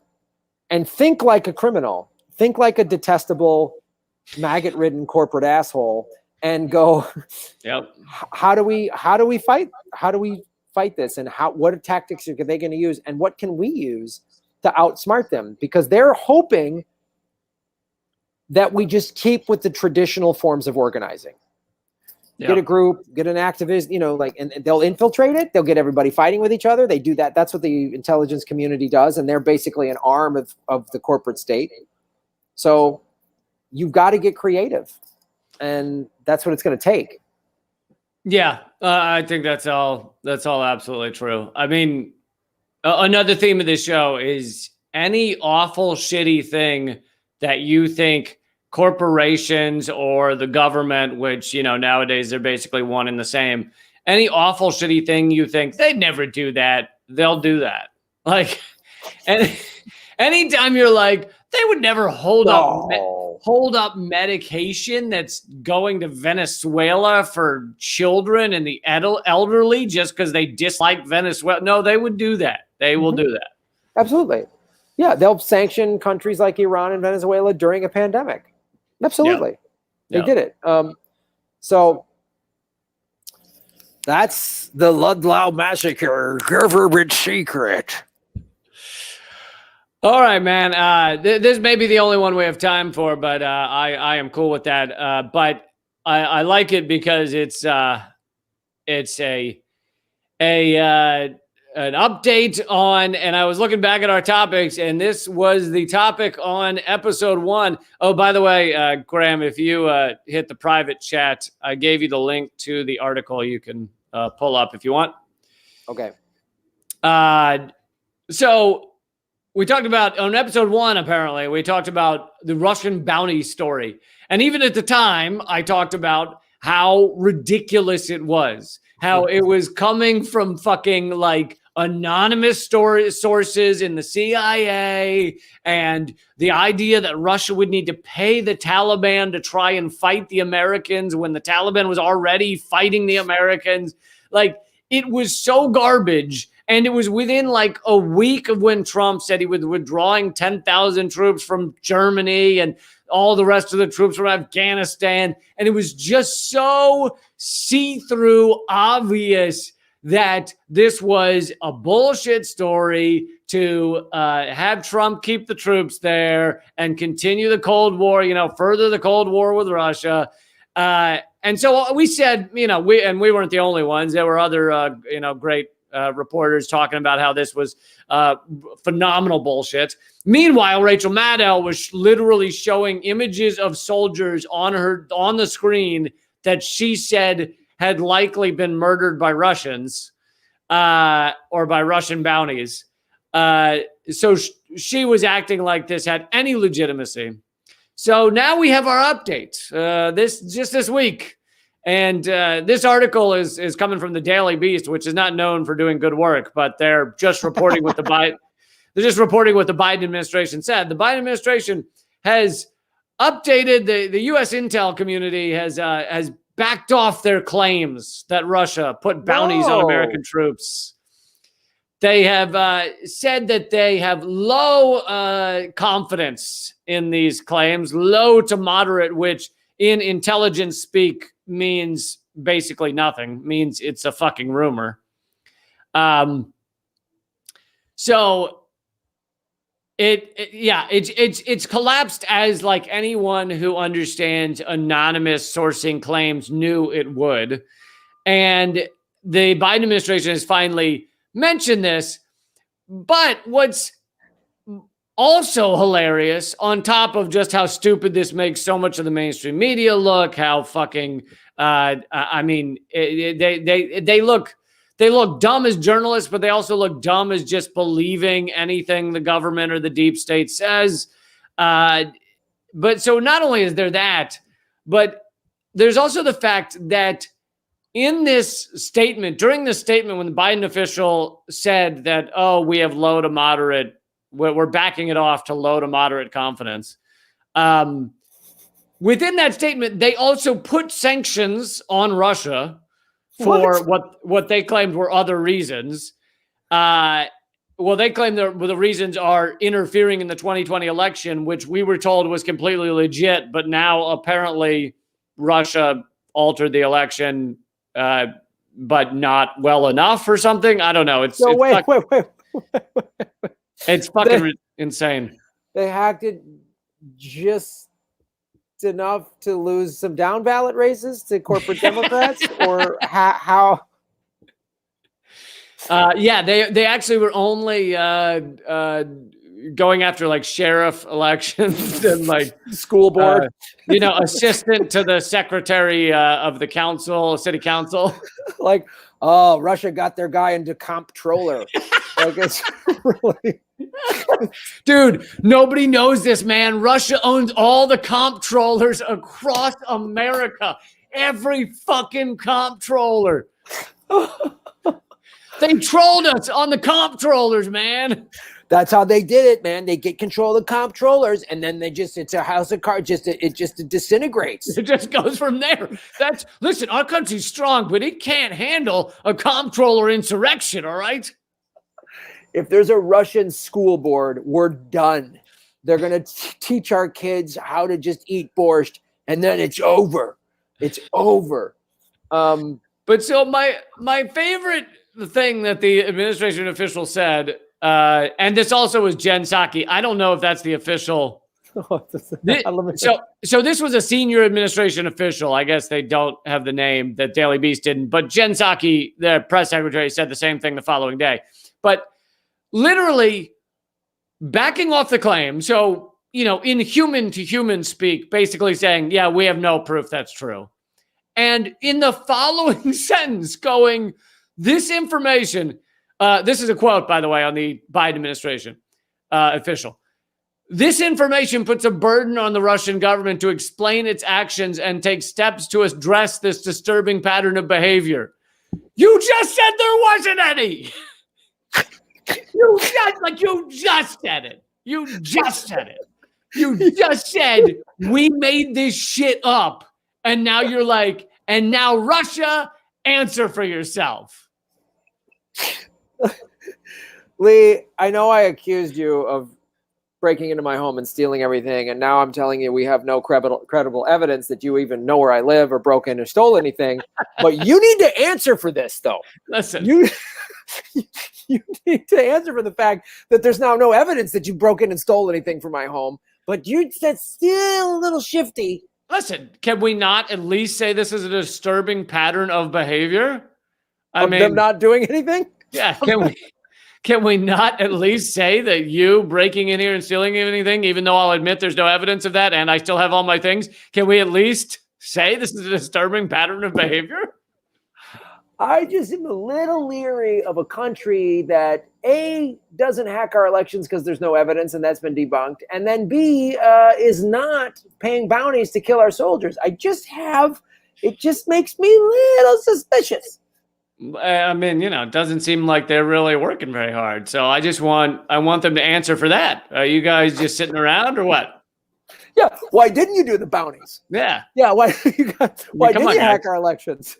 and think like a criminal, think like a detestable, maggot-ridden corporate asshole and go, yep. How do we fight? How do we fight this? And what tactics are they going to use? And what can we use to outsmart them? Because they're hoping that we just keep with the traditional forms of organizing. Get a group, get an activist, and they'll infiltrate it. They'll get everybody fighting with each other. They do that. That's what the intelligence community does. And they're basically an arm of the corporate state. So you've got to get creative. And that's what it's going to take. Yeah, I think that's all absolutely true. I mean, another theme of this show is any awful, shitty thing that you think corporations or the government, which, nowadays they're basically one and the same. Any awful, shitty thing you think they'd never do that, they'll do that. Like, and anytime you're like, they would never hold up medication that's going to Venezuela for children and the elderly just because they dislike Venezuela. No, they would do that. They will do that. Absolutely. Yeah, they'll sanction countries like Iran and Venezuela during a pandemic. Absolutely. They did it. So that's the Ludlow massacre, government secret. All right, man. This may be the only one we have time for, but I am cool with that. But I like it because it's an update on, and I was looking back at our topics, and this was the topic on episode 1. Oh, by the way, Graham, if you hit the private chat, I gave you the link to the article you can pull up if you want. Okay. So we talked about, on episode 1, apparently, we talked about the Russian bounty story. And even at the time, I talked about how ridiculous it was. How it was coming from fucking like anonymous sources in the CIA, and the idea that Russia would need to pay the Taliban to try and fight the Americans when the Taliban was already fighting the Americans. Like, it was so garbage. And it was within like a week of when Trump said he was withdrawing 10,000 troops from Germany and all the rest of the troops from Afghanistan. And it was just so see-through obvious that this was a bullshit story to have Trump keep the troops there and continue the Cold War, further the Cold War with Russia. And so we said, we weren't the only ones. There were other, great reporters talking about how this was phenomenal bullshit. Meanwhile, Rachel Maddow was literally showing images of soldiers on the screen that she said had likely been murdered by Russians or by Russian bounties. So she was acting like this had any legitimacy. So now we have our update this week. And this article is coming from the Daily Beast, which is not known for doing good work, but they're just reporting what the Biden administration said. The Biden administration has updated the U.S. intel community has backed off their claims that Russia put bounties on American troops. They have said that they have low confidence in these claims, low to moderate, which in intelligence speak means basically nothing, means it's a fucking rumor. So it's collapsed as like anyone who understands anonymous sourcing claims knew it would. And the Biden administration has finally mentioned this. But what's also hilarious, on top of just how stupid this makes so much of the mainstream media look, how fucking, they look dumb as journalists, but they also look dumb as just believing anything the government or the deep state says. But so not only is there that, but there's also the fact that in this statement, during this statement, when the Biden official said that, oh, we have low to moderate, we're backing it off to low to moderate confidence. Within that statement, they also put sanctions on Russia for what they claimed were other reasons. Well, they claim the reasons are interfering in the 2020 election, which we were told was completely legit, but now apparently Russia altered the election, but not well enough or something. I don't know. It's fucking insane. They hacked it just enough to lose some down ballot races to corporate Democrats, or how? Yeah, they actually were only going after like sheriff elections and like school board, assistant to the secretary of the council, city council. Like, oh, Russia got their guy into comptroller. Like, it's really, dude. Nobody knows this, man. Russia owns all the comptrollers across America. Every fucking comptroller. They trolled us on the comptrollers, man. That's how they did it, man. They get control of the comptrollers, and then it's a house of cards. It just disintegrates. It just goes from there. Listen, our country's strong, but it can't handle a comptroller insurrection, all right? If there's a Russian school board, we're done. They're going to teach our kids how to just eat borscht, and then it's over. It's over. But so my favorite thing that the administration official said, and this also was Jen Psaki. I don't know if that's the official. So this was a senior administration official. I guess they don't have the name that Daily Beast didn't. But Jen Psaki, the press secretary, said the same thing the following day. But literally backing off the claim. So, in human to human speak, basically saying, yeah, we have no proof that's true. And in the following sentence going, this information, this is a quote, by the way, on the Biden administration official. This information puts a burden on the Russian government to explain its actions and take steps to address this disturbing pattern of behavior. You just said there wasn't any. You just said it. You just said it. You just said we made this shit up. And now you're like, and now Russia, answer for yourself. Lee, I know I accused you of breaking into my home and stealing everything, and now I'm telling you we have no credible evidence that you even know where I live or broke in or stole anything. But you need to answer for this, though. Listen, you need to answer for the fact that there's now no evidence that you broke in and stole anything from my home. But that's still a little shifty. Listen, can we not at least say this is a disturbing pattern of behavior? I mean, them not doing anything? Yeah, can we not at least say that you breaking in here and stealing anything, even though I'll admit there's no evidence of that and I still have all my things? Can we at least say this is a disturbing pattern of behavior? I just am a little leery of a country that A, doesn't hack our elections because there's no evidence and that's been debunked, and then B, is not paying bounties to kill our soldiers. It just makes me a little suspicious. I mean, it doesn't seem like they're really working very hard. So I want them to answer for that. Are you guys just sitting around or what? Yeah. Why didn't you do the bounties? Yeah. Yeah. Why didn't you hack our elections?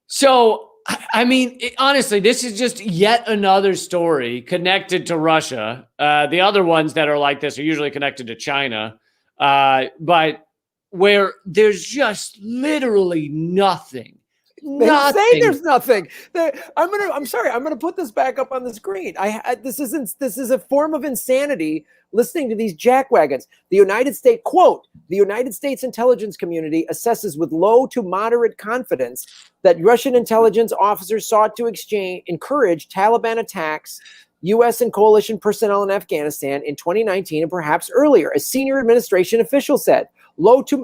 So, I mean, honestly, this is just yet another story connected to Russia. The other ones that are like this are usually connected to China, but where there's just literally nothing. They say there's nothing. I'm sorry. I'm gonna put this back up on the screen. This is a form of insanity. Listening to these jackwagons. The United States, quote, the United States intelligence community assesses with low to moderate confidence that Russian intelligence officers sought to encourage Taliban attacks, U.S. and coalition personnel in Afghanistan in 2019 and perhaps earlier, a senior administration official said.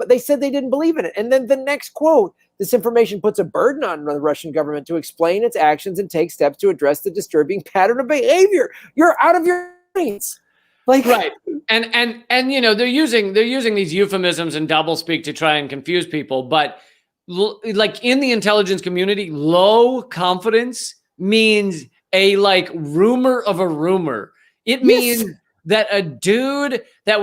They said they didn't believe in it. And then the next quote, this information puts a burden on the Russian government to explain its actions and take steps to address the disturbing pattern of behavior. You're out of your minds. Right. And they're using these euphemisms and doublespeak to try and confuse people. But like in the intelligence community, low confidence means a like rumor of a rumor. It means that a dude that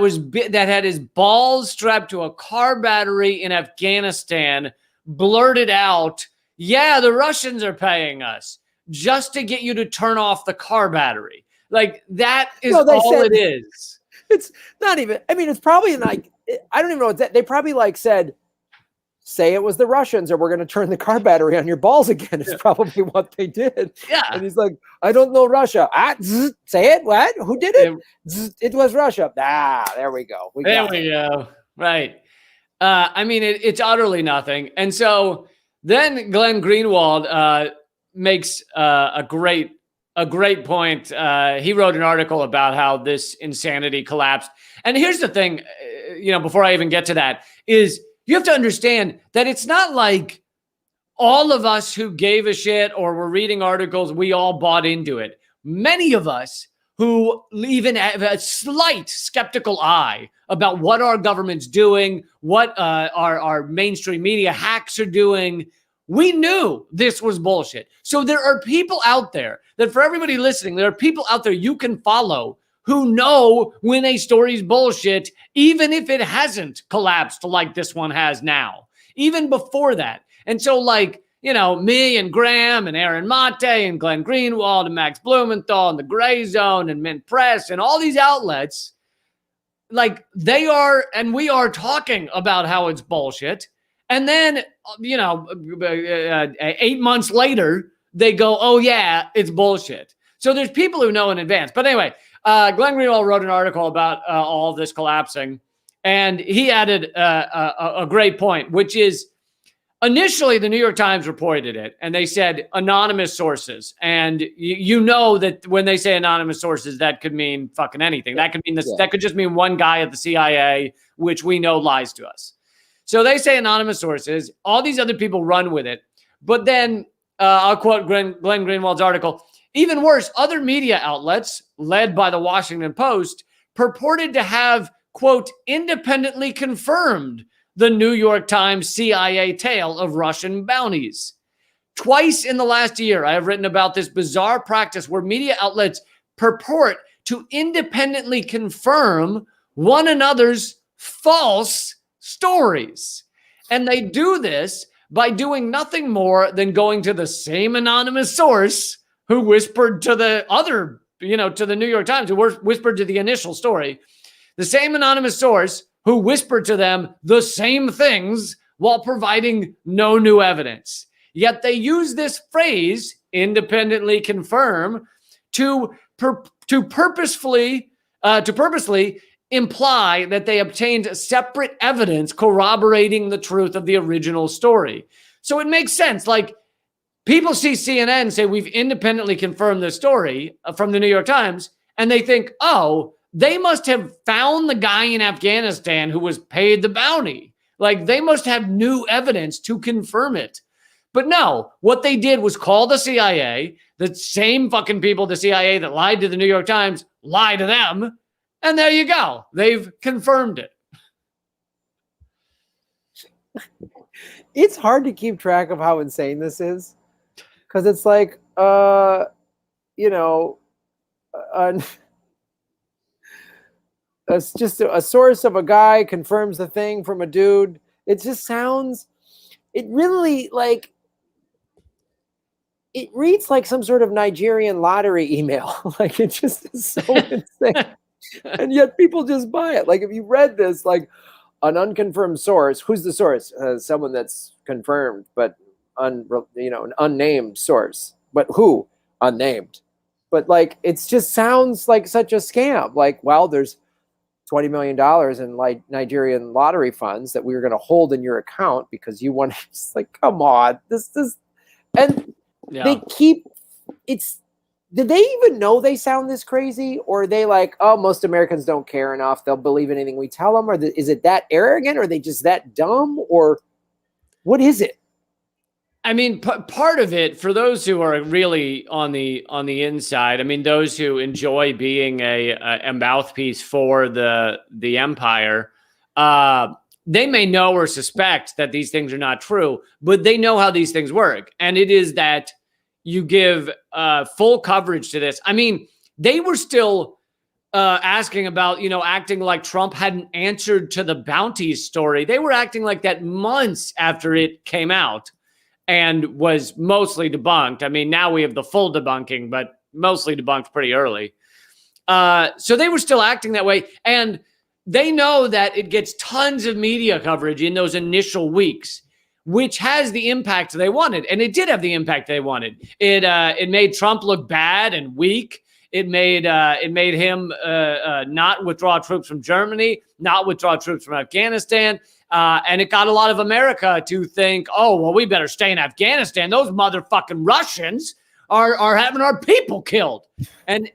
had his balls strapped to a car battery in Afghanistan blurted out, "Yeah, the Russians are paying us just to get you to turn off the car battery." Like that is all it is. It's not even. I mean, it's probably like I don't even know what that. They probably like said, "Say it was the Russians, or we're going to turn the car battery on your balls again." Is probably what they did. Yeah. And he's like, "I don't know Russia." Say it. What? Who did it? It was Russia. There we go. There we go. Right. I mean, it's utterly nothing. And so then Glenn Greenwald makes a great point. He wrote an article about how this insanity collapsed. And here's the thing, before I even get to that, is you have to understand that it's not like all of us who gave a shit or were reading articles, we all bought into it. Many of us who even have a slight skeptical eye about what our government's doing, what our mainstream media hacks are doing, we knew this was bullshit. So there are people out there that, for everybody listening, there are people out there you can follow who know when a story's bullshit, even if it hasn't collapsed like this one has now, even before that. And so me and Graham and Aaron Mate and Glenn Greenwald and Max Blumenthal and the Gray Zone and Mint Press and all these outlets, like they are, and we are talking about how it's bullshit. And then, 8 months later, they go, "Oh yeah, it's bullshit." So there's people who know in advance. But anyway, Glenn Greenwald wrote an article about all of this collapsing, and he added a great point, which is initially the New York Times reported it, and they said anonymous sources. And you know that when they say anonymous sources, that could mean fucking anything. That could mean this. Yeah. That could just mean one guy at the CIA, which we know lies to us. So they say anonymous sources. All these other people run with it. But then I'll quote Glenn Greenwald's article. Even worse, other media outlets, led by the Washington Post, purported to have, quote, independently confirmed the New York Times CIA tale of Russian bounties. Twice in the last year, I have written about this bizarre practice where media outlets purport to independently confirm one another's false stories. And they do this by doing nothing more than going to the same anonymous source who whispered to the other, to the New York Times, who whispered to the initial story, the same anonymous source who whispered to them the same things while providing no new evidence. Yet they use this phrase, independently confirm, to purposely imply that they obtained separate evidence corroborating the truth of the original story. So it makes sense. Like, people see CNN and say, we've independently confirmed this story from the New York Times, and they think, oh, they must have found the guy in Afghanistan who was paid the bounty. Like, they must have new evidence to confirm it. But no, what they did was call the CIA, the same fucking people, the CIA that lied to the New York Times, lie to them. And there you go. They've confirmed it. It's hard to keep track of how insane this is. Because it's like, it's just a source of a guy confirms the thing from a dude. It just sounds, it really it reads like some sort of Nigerian lottery email. Like, it just is so insane. And yet people just buy it. Like, if you read this, like, an unconfirmed source, who's the source? Someone that's confirmed, but an unnamed source. But who? Unnamed. But like, it just sounds like such a scam. Like, well, there's $20 million in Nigerian lottery funds that we were going to hold in your account because you want. It's like, come on, this, and they keep. Did they even know they sound this crazy, or are they like, oh, most Americans don't care enough, they'll believe anything we tell them, or is it that arrogant, or are they just that dumb, or what is it? I mean, part of it, for those who are really on the inside, I mean, those who enjoy being a mouthpiece for the empire, they may know or suspect that these things are not true, but they know how these things work. And it is that you give full coverage to this. I mean, they were still asking about, acting like Trump hadn't answered to the bounties story. They were acting like that months after it came out and was mostly debunked. I mean, now we have the full debunking, but mostly debunked pretty early. So they were still acting that way. And they know that it gets tons of media coverage in those initial weeks, which has the impact they wanted. And it did have the impact they wanted. It made Trump look bad and weak. It made him not withdraw troops from Germany, not withdraw troops from Afghanistan. And it got a lot of America to think, oh, well, we better stay in Afghanistan. Those motherfucking Russians are having our people killed. And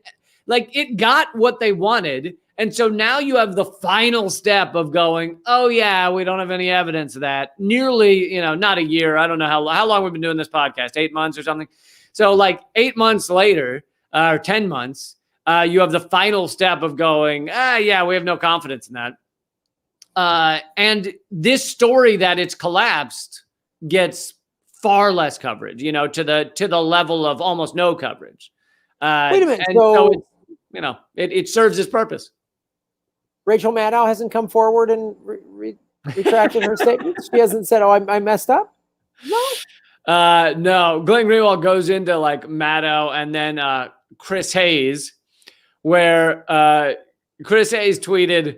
like, it got what they wanted. And so now you have the final step of going, oh, yeah, we don't have any evidence of that. Nearly, not a year. I don't know how long we've been doing this podcast, 8 months or something. So like 8 months later, or 10 months, you have the final step of going, yeah, we have no confidence in that. And this story that it's collapsed gets far less coverage, to the level of almost no coverage. Wait a minute. And so it serves its purpose. Rachel Maddow hasn't come forward and retracted her statement. She hasn't said, "Oh, I messed up." No. No. Glenn Greenwald goes into like Maddow and then Chris Hayes, where Chris Hayes tweeted,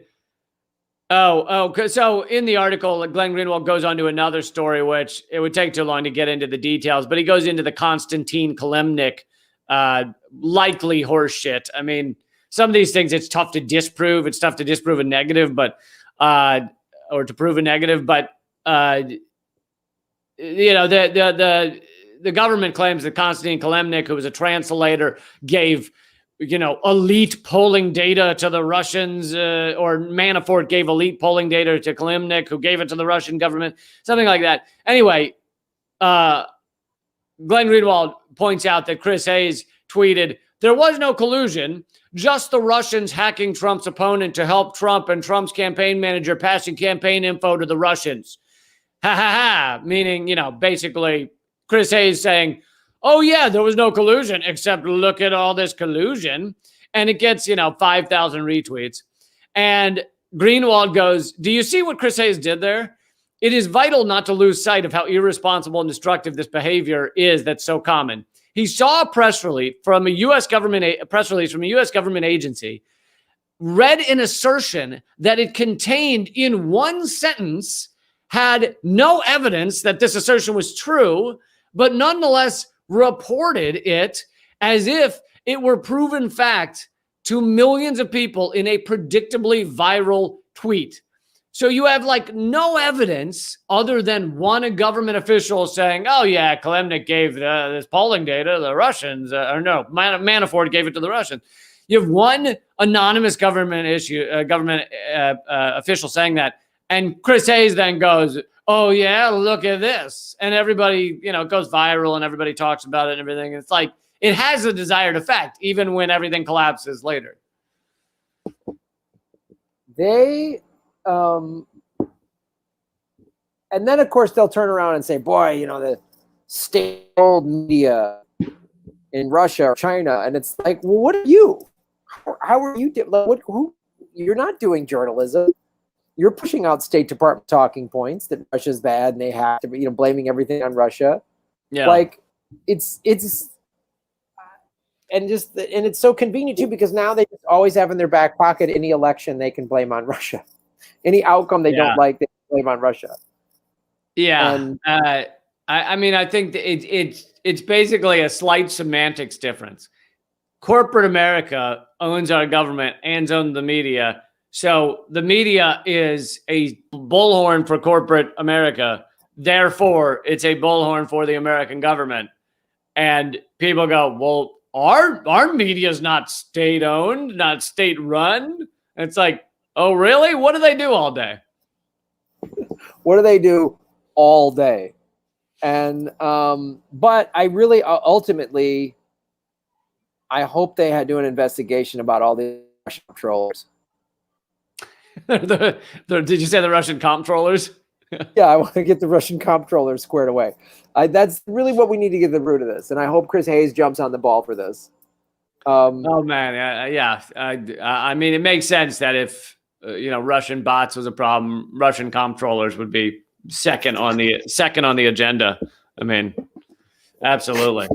so in the article, Glenn Greenwald goes on to another story, which it would take too long to get into the details, but he goes into the Konstantin Kalemnik likely horse shit. I mean, some of these things, it's tough to disprove. It's tough to disprove a negative, or to prove a negative. But the government claims that Konstantin Kalemnik, who was a translator, gave elite polling data to the Russians, or Manafort gave elite polling data to Kalemnik, who gave it to the Russian government, something like that. Anyway, Glenn Greenwald points out that Chris Hayes tweeted, there was no collusion, just the Russians hacking Trump's opponent to help Trump and Trump's campaign manager passing campaign info to the Russians. Ha ha ha. Meaning, basically Chris Hayes saying, oh yeah, there was no collusion, except look at all this collusion. And it gets, 5,000 retweets. And Greenwald goes, do you see what Chris Hayes did there? It is vital not to lose sight of how irresponsible and destructive this behavior is that's so common. He saw a press release from a U.S. government agency, read an assertion that it contained in one sentence, had no evidence that this assertion was true, but nonetheless reported it as if it were proven fact to millions of people in a predictably viral tweet. So you have like no evidence other than one government official saying, oh yeah, Kalemnik gave this polling data to the Russians, Manafort gave it to the Russians. You have one anonymous government official saying that. And Chris Hayes then goes, oh yeah, look at this. And everybody, it goes viral and everybody talks about it and everything. And it's like, it has a desired effect, even when everything collapses later. And then of course they'll turn around and say, boy, the state-owned media in Russia or China. And it's like, well, what are you? How are you doing? You're not doing journalism. You're pushing out State Department talking points that Russia's bad and they have to be, blaming everything on Russia. Yeah. Like it's it's so convenient too, because now they just always have in their back pocket any election they can blame on Russia. Any outcome they don't like, they can blame on Russia. Yeah. And, I think it's basically a slight semantics difference. Corporate America owns our government and owns the media. So the media is a bullhorn for corporate America. Therefore, it's a bullhorn for the American government. And people go, well, our media is not state-owned, not state-run. It's like, oh, really? What do they do all day? What do they do all day? And but I really ultimately, I hope they do an investigation about all the Russian trolls. Did you say the Russian comptrollers? Yeah, I want to get the Russian comptroller squared away. That's really what we need to get the root of this, and I hope Chris Hayes jumps on the ball for this. Oh man, yeah. I mean, it makes sense that if Russian bots was a problem, Russian comptrollers would be second on the agenda. I mean, absolutely.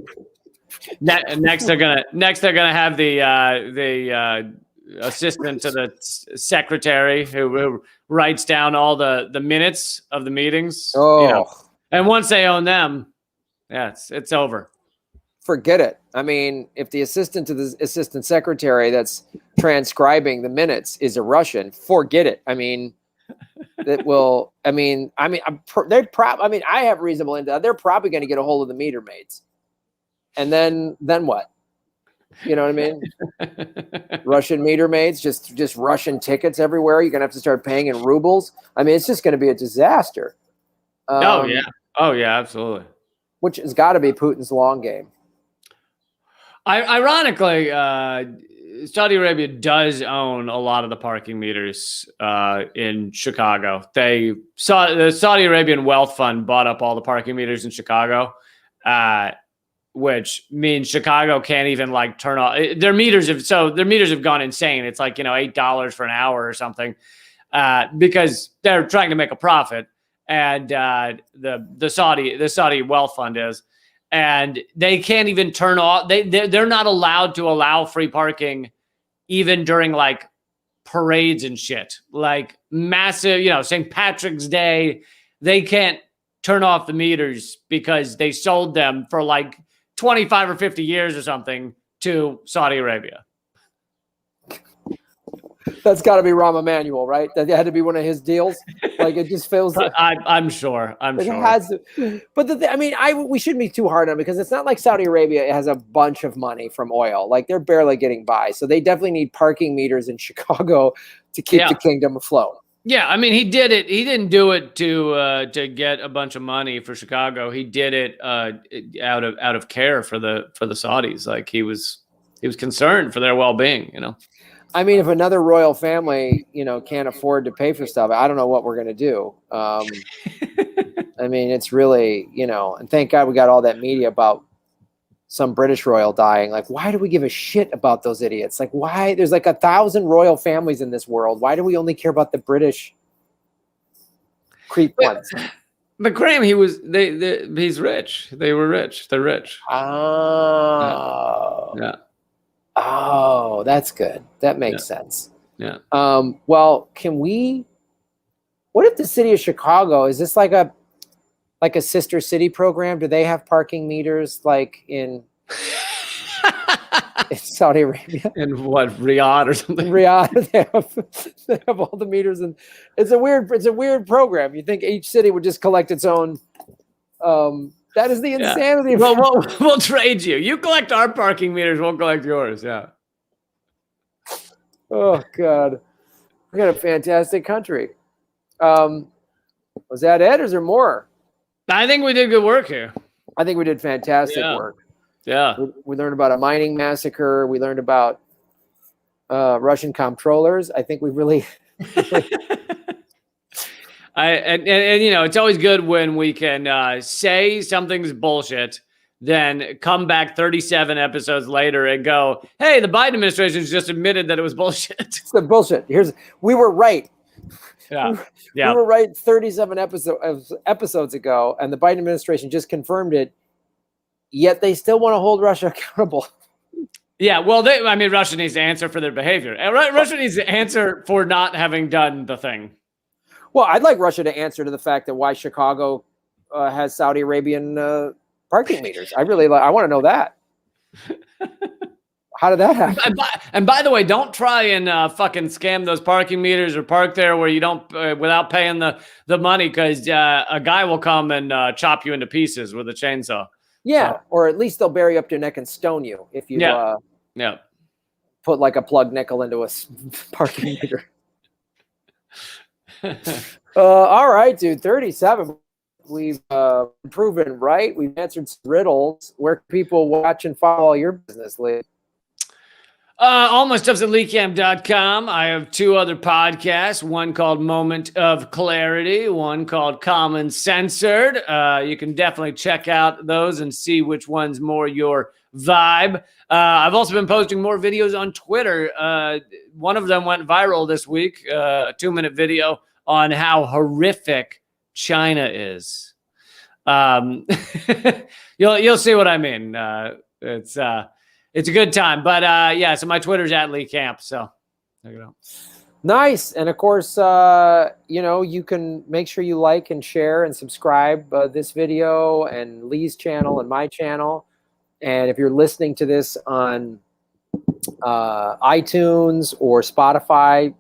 Next, they're gonna have the assistant to the secretary who writes down all the minutes of the meetings. Oh, and once they own them, yeah, it's over. Forget it. I mean, if the assistant to the assistant secretary that's transcribing the minutes is a Russian, forget it. I mean, that will. I mean, I have reasonable intel. They're probably going to get a hold of the meter maids, and then what? You know what I mean? Russian meter maids, just Russian tickets everywhere. You're going to have to start paying in rubles. I mean, it's just going to be a disaster. Oh yeah, absolutely. Which has got to be Putin's long game. Ironically, Saudi Arabia does own a lot of the parking meters in Chicago. The Saudi Arabian Wealth Fund bought up all the parking meters in Chicago, which means Chicago can't even like turn off their meters. Their meters have gone insane. It's like $8 for an hour or something because they're trying to make a profit, and the Saudi Wealth Fund is. And they can't even turn off. They're not allowed to allow free parking, even during like parades and shit, like massive, St. Patrick's Day. They can't turn off the meters because they sold them for like 25 or 50 years or something to Saudi Arabia. That's got to be Rahm Emanuel, right? That had to be one of his deals. Like it just feels. I'm sure. It has to. But we shouldn't be too hard on it because it's not like Saudi Arabia has a bunch of money from oil. Like they're barely getting by, so they definitely need parking meters in Chicago to keep the kingdom afloat. Yeah, I mean, he did it. He didn't do it to get a bunch of money for Chicago. He did it out of care for the Saudis. Like he was concerned for their well-being. I mean, if another royal family, can't afford to pay for stuff, I don't know what we're going to do. I mean, it's really, and thank God we got all that media about some British royal dying. Like, why do we give a shit about those idiots? Like, why? There's like 1,000 royal families in this world. Why do we only care about the British creep ones? But Graham, he's rich. They were rich. They're rich. Oh. Yeah. Oh, that's good. That makes sense. Yeah. Well, what if the city of Chicago, is this like a sister city program? Do they have parking meters like in Saudi Arabia? In what, Riyadh or something? Riyadh, they have all the meters, and it's a weird program. You think each city would just collect its own. That is the insanity. Well, we'll trade you. You collect our parking meters, we'll collect yours. Yeah. Oh God, we got a fantastic country. Was that it, or is there more? I think we did good work here. I think we did fantastic work. Yeah. We learned about a mining massacre. We learned about Russian comptrollers. I think we really. And it's always good when we can say something's bullshit, then come back 37 episodes later and go, hey, the Biden administration's just admitted that it was bullshit. It's the bullshit. We were right. Yeah. We were right 37 episodes ago, and the Biden administration just confirmed it, yet they still want to hold Russia accountable. Yeah, well, Russia needs to answer for their behavior. Russia needs to answer for not having done the thing. Well, I'd like Russia to answer to the fact that why Chicago has Saudi Arabian parking meters. I want to know that. How did that happen? And by the way, don't try and fucking scam those parking meters or park there where you don't without paying the money, because a guy will come and chop you into pieces with a chainsaw. Yeah, or at least they'll bury you up to your neck and stone you if you put like a plug nickel into a parking meter. All right, dude. 37. We've proven right. We've answered some riddles. Where can people watch and follow all your business, Lee? All my stuff's at leakcamp.com. I have 2 other podcasts, one called Moment of Clarity, one called Common Censored. You can definitely check out those and see which one's more your vibe. I've also been posting more videos on Twitter. One of them went viral this week, a 2-minute video on how horrific China is. You'll see what I mean. It's a good time, but yeah. So my Twitter's at Lee Camp. So there you go. Nice, and of course, you can make sure you like and share and subscribe this video and Lee's channel and my channel. And if you're listening to this on iTunes or Spotify,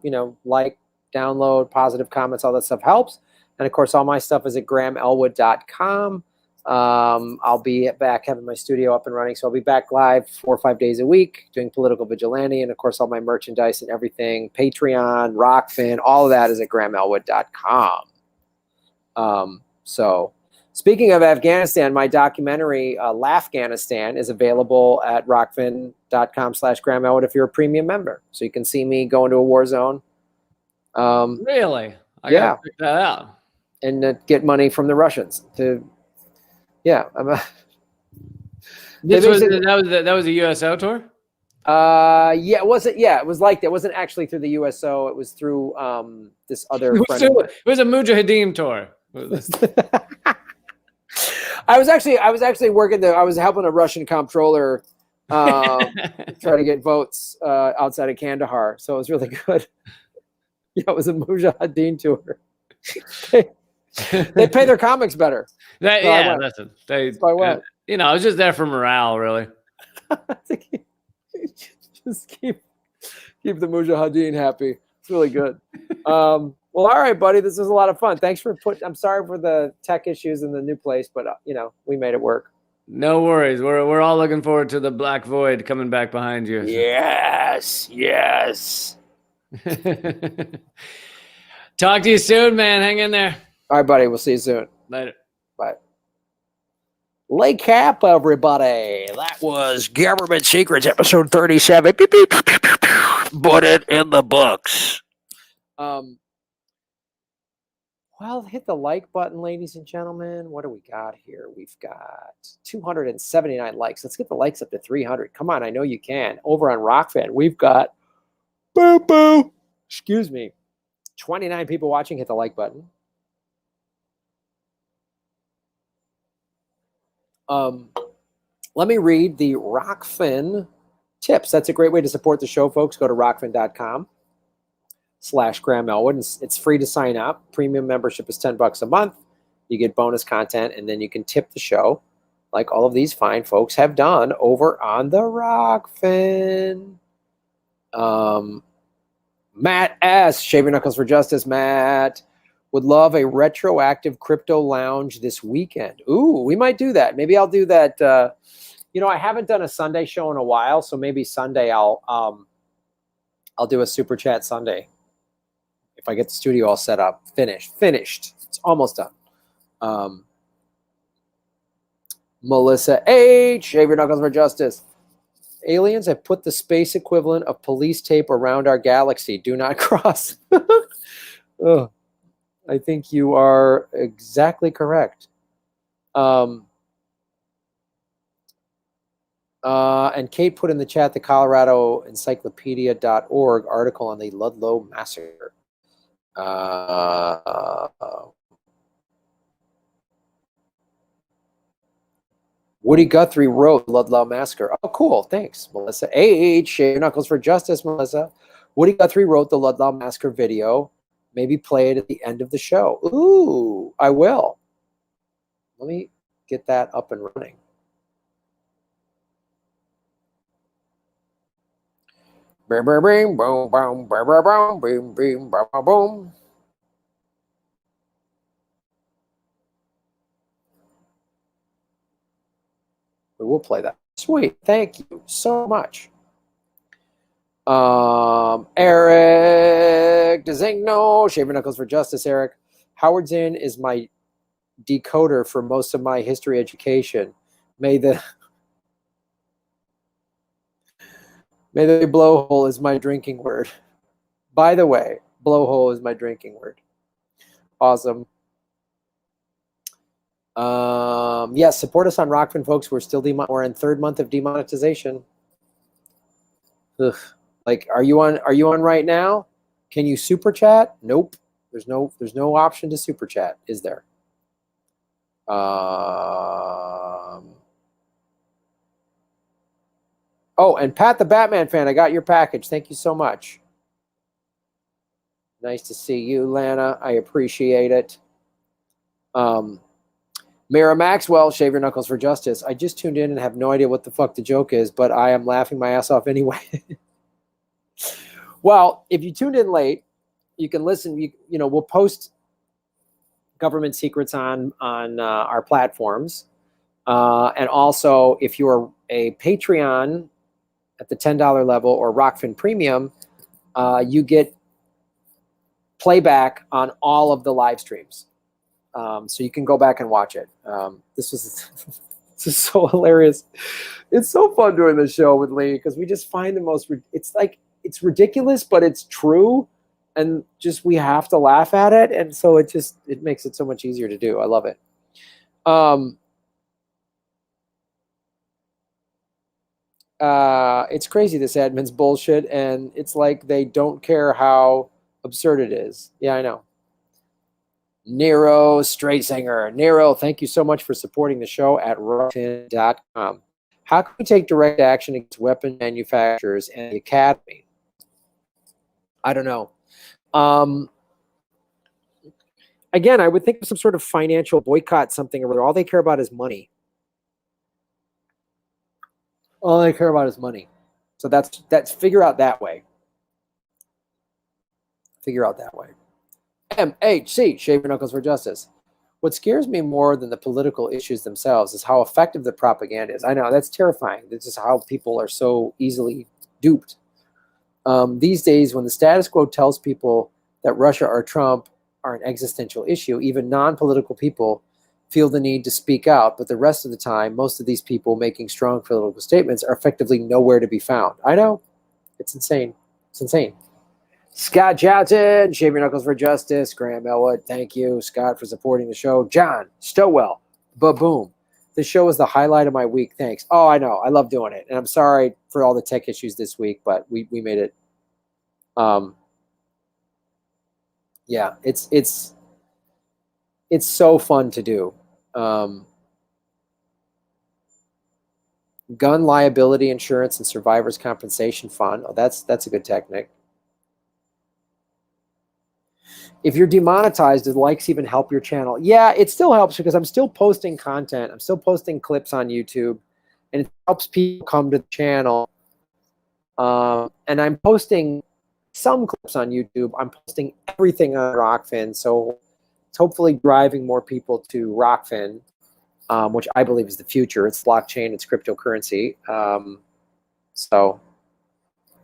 like, download, positive comments, all that stuff helps. And of course, all my stuff is at grahamelwood.com. I'll be back having my studio up and running. So I'll be back live 4 or 5 days a week doing Political Vigilante. And of course, all my merchandise and everything, Patreon, Rockfin, all of that is at grahamelwood.com. So speaking of Afghanistan, my documentary, Lafghanistan, is available at rockfin.com/grahamelwood if you're a premium member. So you can see me going to a war zone. Really? I gotta check that out. And get money from the Russians to... Yeah, that was a USO tour. Yeah, it wasn't. Yeah, it was like that. It wasn't actually through the USO. It was through this other. It was a Mujahideen tour. I was actually working there. I was helping a Russian comptroller try to get votes outside of Kandahar. So it was really good. Yeah, it was a Mujahideen tour. They pay their comics better. Listen. I was just there for morale, really. Just keep the Mujahideen happy. It's really good. Well, all right, buddy. This was a lot of fun. Thanks for I'm sorry for the tech issues in the new place, but we made it work. No worries. We're all looking forward to the Black Void coming back behind you. Yes. Talk to you soon, man. Hang in there. All right, buddy. We'll see you soon. Later. Bye. Lay cap, everybody. That was Government Secrets, episode 37. Beep, beep. Put it in the books. Well, hit the like button, ladies and gentlemen. What do we got here? We've got 279 likes. Let's get the likes up to 300. Come on, I know you can. Over on Rockfin, we've got excuse me, 29 people watching. Hit the like button. Let me read the Rockfin tips. That's a great way to support the show, folks. Go to rockfin.com/GrahamElwood. It's free to sign up. Premium membership is $10 a month. You get bonus content, and then you can tip the show, like all of these fine folks have done over on the Rockfin. Matt S. Shave Your Knuckles for Justice, Matt. Would love a retroactive crypto lounge this weekend. Ooh, we might do that. Maybe I'll do that. I haven't done a Sunday show in a while, so maybe Sunday I'll do a Super Chat Sunday. If I get the studio all set up, finished. It's almost done. Melissa H. Shave Your Knuckles for Justice. Aliens have put the space equivalent of police tape around our galaxy. Do not cross. Oh. I think you are exactly correct. And Kate put in the chat the Colorado Encyclopedia.org article on the Ludlow Massacre. Woody Guthrie wrote Ludlow Massacre. Oh, cool. Thanks, Melissa H. Shave Your Knuckles for Justice, Melissa. Woody Guthrie wrote the Ludlow Massacre video. Maybe play it at the end of the show. Ooh, I will. Let me get that up and running. Boom, boom, boom, boom, boom, boom, boom, boom, boom, boom. We will play that. Sweet. Thank you so much. Eric Designo, Shave Your Knuckles for Justice, Eric. Howard's Inn is my decoder for most of my history education. May the May the blowhole is my drinking word. By the way, blowhole is my drinking word. Awesome. Yes, support us on Rockfin, folks. We're in third month of demonetization. Ugh. Like, are you on right now? Can you super chat? Nope. There's no option to super chat, is there? Oh, and Pat the Batman fan, I got your package. Thank you so much. Nice to see you, Lana. I appreciate it. Mira Maxwell, shave your knuckles for justice. I just tuned in and have no idea what the fuck the joke is, but I am laughing my ass off anyway. Well, if you tuned in late, you can listen. You know, we'll post government secrets on our platforms. And also, if you're a Patreon at the $10 level or Rockfin Premium, you get playback on all of the live streams. So you can go back and watch it. This is so hilarious. It's so fun doing this show with Lee because we just find the most, it's ridiculous, but it's true. And just, we have to laugh at it. And so it makes it so much easier to do. I love it. It's crazy, this admin's bullshit. And it's like, they don't care how absurd it is. Yeah, I know. Nero Straight Singer. Nero, thank you so much for supporting the show at Rockfin.com. How can we take direct action against weapon manufacturers and the academy? I don't know. Again, I would think of some sort of financial boycott, something, or all they care about is money. All they care about is money. So that's figure out that way. Figure out that way. MHC, shave your knuckles for justice. What scares me more than the political issues themselves is how effective the propaganda is. I know, that's terrifying. This is how people are so easily duped. These days, when the status quo tells people that Russia or Trump are an existential issue, even non-political people feel the need to speak out. But the rest of the time, most of these people making strong political statements are effectively nowhere to be found. I know. It's insane. It's insane. Scott Johnson, shave your knuckles for justice. Graham Elwood, thank you, Scott, for supporting the show. John Stowell, ba-boom. This show is the highlight of my week. Thanks. Oh, I know. I love doing it. And I'm sorry for all the tech issues this week, but we made it. Yeah, it's so fun to do. Gun liability insurance and survivors compensation fund. Oh, that's a good technique. If you're demonetized, do likes even help your channel? Yeah, it still helps because I'm still posting content. I'm still posting clips on YouTube, and it helps people come to the channel. And I'm posting some clips on YouTube. I'm posting everything on Rockfin, so it's hopefully driving more people to Rockfin, which I believe is the future. It's blockchain, it's cryptocurrency. So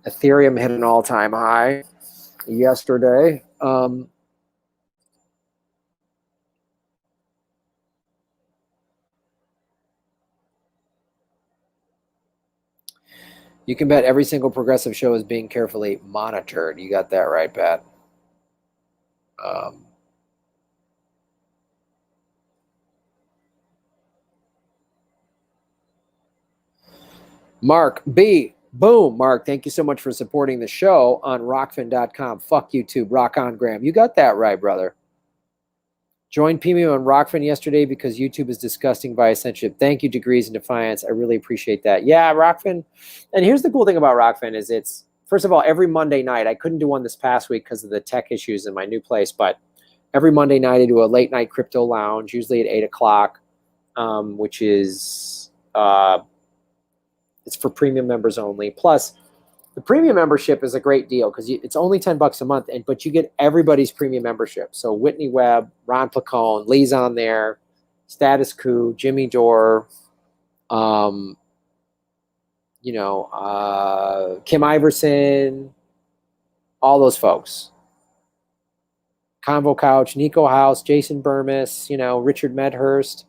Ethereum hit an all-time high yesterday. You can bet every single progressive show is being carefully monitored. You got that right, Pat. Mark B. Boom, Mark. Thank you so much for supporting the show on Rockfin.com. Fuck YouTube. Rock on, Graham. You got that right, brother. Joined Premium on Rockfin yesterday because YouTube is disgusting via censorship. Thank you, Degrees in Defiance. I really appreciate that. Yeah, Rockfin. And here's the cool thing about Rockfin is it's, first of all, every Monday night. I couldn't do one this past week because of the tech issues in my new place, but every Monday night I do a late night crypto lounge, usually at 8 o'clock, which is, it's for premium members only. Plus, the premium membership is a great deal because it's only $10 a month, but you get everybody's premium membership. So Whitney Webb, Ron Placone, Lee's on there, Status Quo, Jimmy Dore, Kim Iverson, all those folks. Convo Couch, Nico House, Jason Burmis, Richard Medhurst.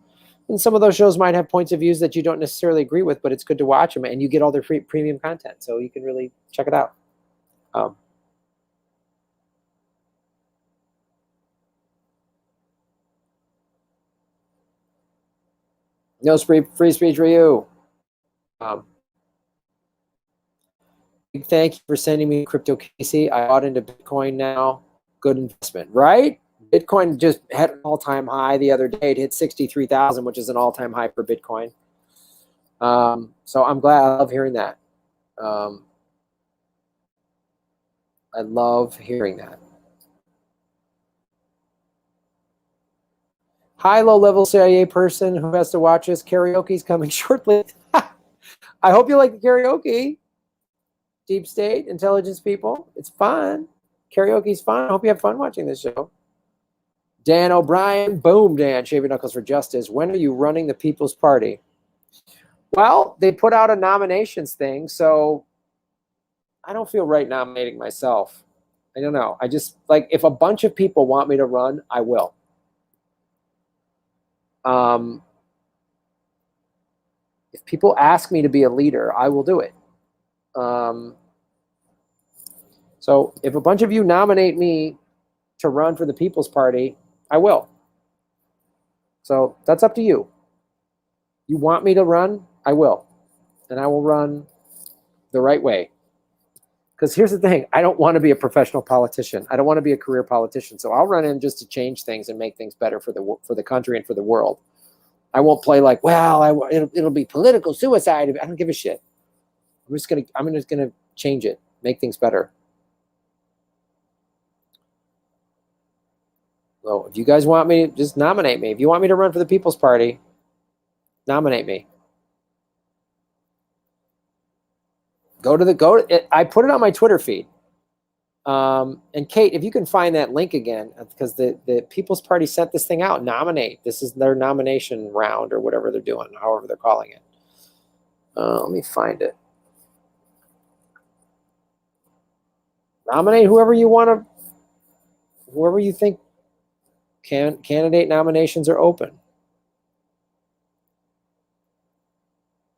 And some of those shows might have points of views that you don't necessarily agree with, but it's good to watch them, and you get all their free premium content, so you can really check it out. No free speech for you. Big thank you for sending me crypto, Casey. I bought into Bitcoin now. Good investment, right? Bitcoin just had an all-time high the other day. It hit 63,000, which is an all-time high for Bitcoin. So I'm glad. I love hearing that. I love hearing that. Hi, low-level CIA person who has to watch this. Karaoke's coming shortly. I hope you like the karaoke. Deep state, intelligence people. It's fun. Karaoke's fun. I hope you have fun watching this show. Dan O'Brien. Boom, Dan. Shaving Knuckles for Justice. When are you running the People's Party? Well, they put out a nominations thing, so I don't feel right nominating myself. I don't know. I just, like, if a bunch of people want me to run, I will. If people ask me to be a leader, I will do it. So if a bunch of you nominate me to run for the People's Party, I will. So that's up to you. You want me to run? I will. And I will run the right way. Because here's the thing. I don't want to be a professional politician. I don't want to be a career politician. So I'll run in just to change things and make things better for the country and for the world. I won't play like, well, it'll be political suicide. I don't give a shit. I'm just gonna change it, make things better. So if you guys want me, just nominate me. If you want me to run for the People's Party, nominate me. I put it on my Twitter feed. And Kate, if you can find that link again, because the People's Party sent this thing out, nominate. This is their nomination round or whatever they're doing, however they're calling it. Let me find it. Nominate whoever you want to, whoever you think candidate nominations are open.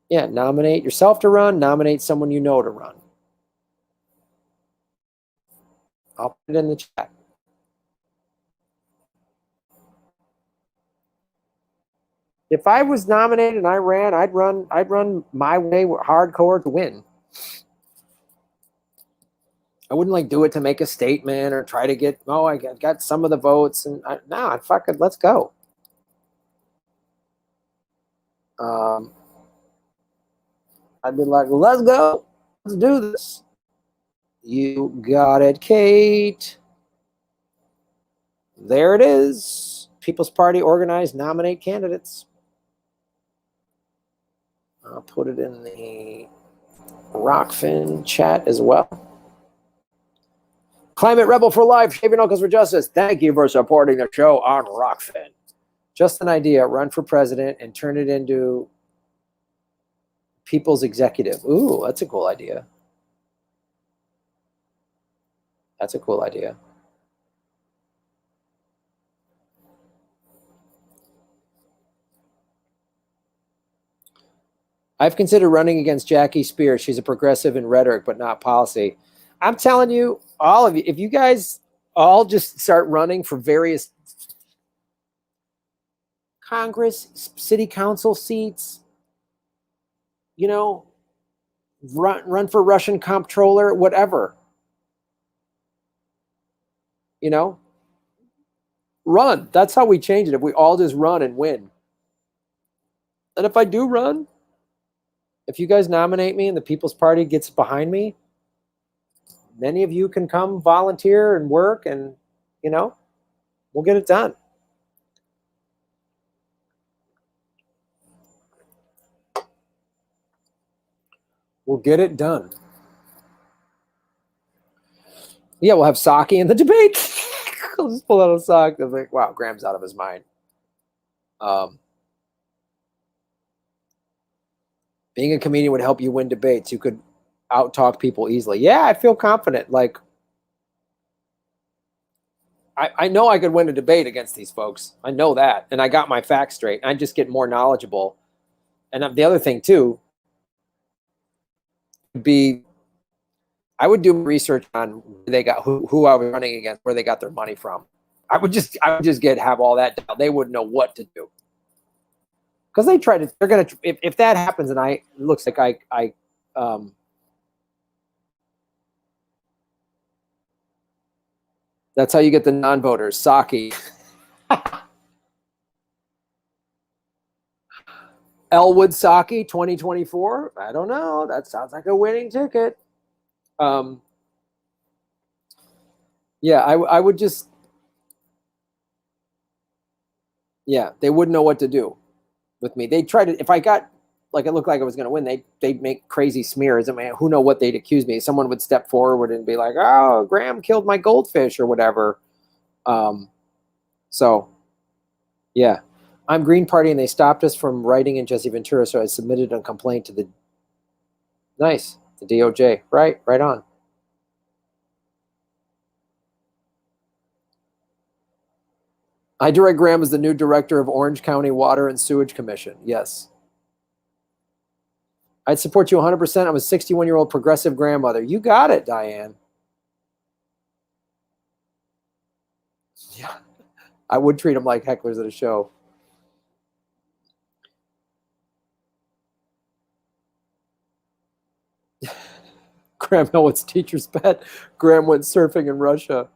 Yeah, nominate yourself to run, nominate someone you know to run. I'll put it in the chat. If I was nominated and I ran, I'd run my way hardcore to win. I wouldn't like do it to make a statement or try to get, oh, I got some of the votes, and nah, fuck it, let's go. I'd be like, let's go, let's do this. You got it, Kate. There it is. People's Party organized, nominate candidates. I'll put it in the Rockfin chat as well. Climate Rebel for Life, Shaving Knuckles for Justice. Thank you for supporting the show on Rockfin. Just an idea, run for president and turn it into people's executive. Ooh, that's a cool idea. That's a cool idea. I've considered running against Jackie Spears. She's a progressive in rhetoric, but not policy. I'm telling you, all of you, if you guys all just start running for various Congress, city council seats, you know, run for Russian comptroller, whatever, you know, run. That's how we change it. If we all just run and win. And if I do run, if you guys nominate me and the People's Party gets behind me, many of you can come volunteer and work, and, you know, we'll get it done. We'll get it done. Yeah, we'll have Psaki in the debate. I'll just pull out a sock. I'm like, wow, Graham's out of his mind. Being a comedian would help you win debates. You could out-talk people easily. Yeah, I feel confident. Like, I know I could win a debate against these folks. I know that. And I got my facts straight. I just get more knowledgeable. And the other thing too would be I would do research on where they got who I was running against, where they got their money from. I would just have all that down. They wouldn't know what to do. Because they're gonna if that happens and it looks like I that's how you get the non-voters. Saki. Elwood Saki 2024. I don't know. That sounds like a winning ticket. Yeah, I would just, yeah, they wouldn't know what to do with me. They tried to, if I got, like, it looked like I was going to win, they'd make crazy smears. I mean, who know what they'd accuse me. Someone would step forward and be like, oh, Graham killed my goldfish or whatever. So, yeah. I'm Green Party, and they stopped us from writing in Jesse Ventura, so I submitted a complaint to the DOJ. Right on. I direct Graham as the new director of Orange County Water and Sewage Commission. Yes. I'd support you 100%. I'm a 61-year-old progressive grandmother. You got it, Diane. Yeah. I would treat them like hecklers at a show. Graham Elwood's teacher's pet. Graham went surfing in Russia.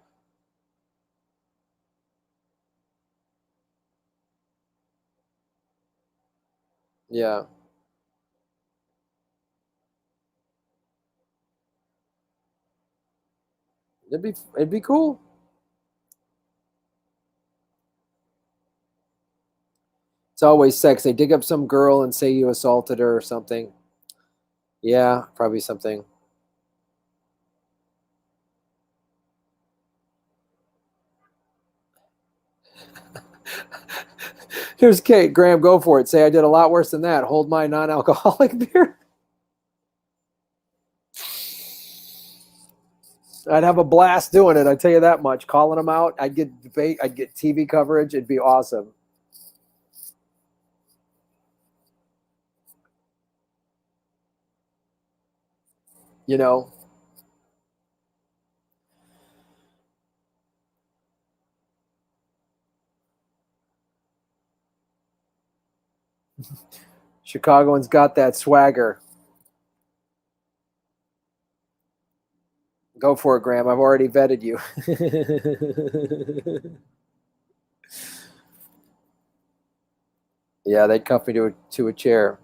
Yeah. It'd be cool. It's always sex. They dig up some girl and say you assaulted her or something. Yeah, probably something. Here's Kate. Graham, go for it. Say I did a lot worse than that. Hold my non-alcoholic beer. I'd have a blast doing it. I tell you that much. Calling them out. I'd get debate. I'd get TV coverage. It'd be awesome. You know. Chicagoans got that swagger. Go for it, Graham. I've already vetted you. Yeah, they'd cuff me to a chair.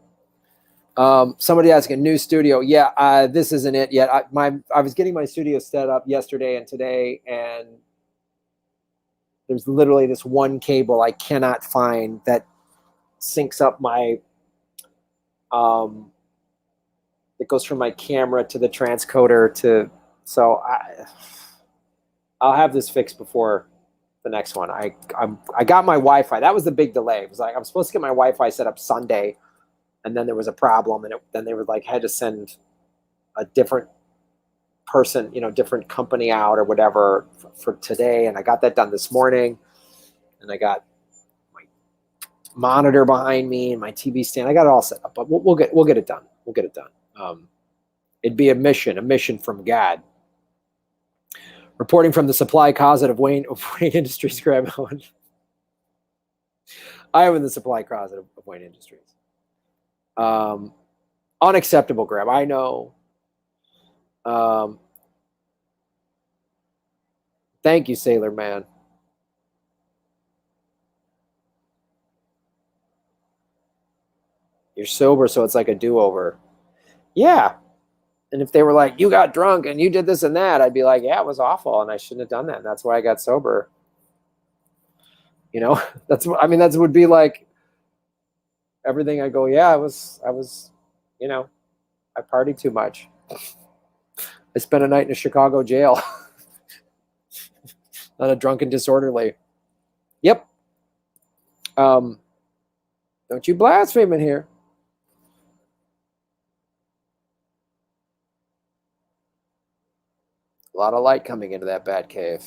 Somebody asking, new studio. Yeah, this isn't it yet. I was getting my studio set up yesterday and today, and there's literally this one cable I cannot find that syncs up my it goes from my camera to the transcoder to, so I'll have this fixed before the next one. I got my Wi-Fi. That was the big delay. It was like I'm supposed to get my Wi-Fi set up Sunday, and then there was a problem, and then they were like had to send a different person, different company out or whatever for today, and I got that done this morning, and I got my monitor behind me and my TV stand. I got it all set up, but we'll get it done. We'll get it done. It'd be a mission from God. Reporting from the supply closet of Wayne Industries, Graham Elwood. I am in the supply closet of Wayne Industries. Unacceptable, Graham. I know. Thank you, Sailor Man. You're sober, so it's like a do-over. Yeah. And if they were like, you got drunk and you did this and that, I'd be like, yeah, it was awful, and I shouldn't have done that. And that's why I got sober. That would be like everything. I go, yeah, I was, I partied too much. I spent a night in a Chicago jail. Not a drunken disorderly. Yep. Don't you blaspheme in here. A lot of light coming into that bat cave.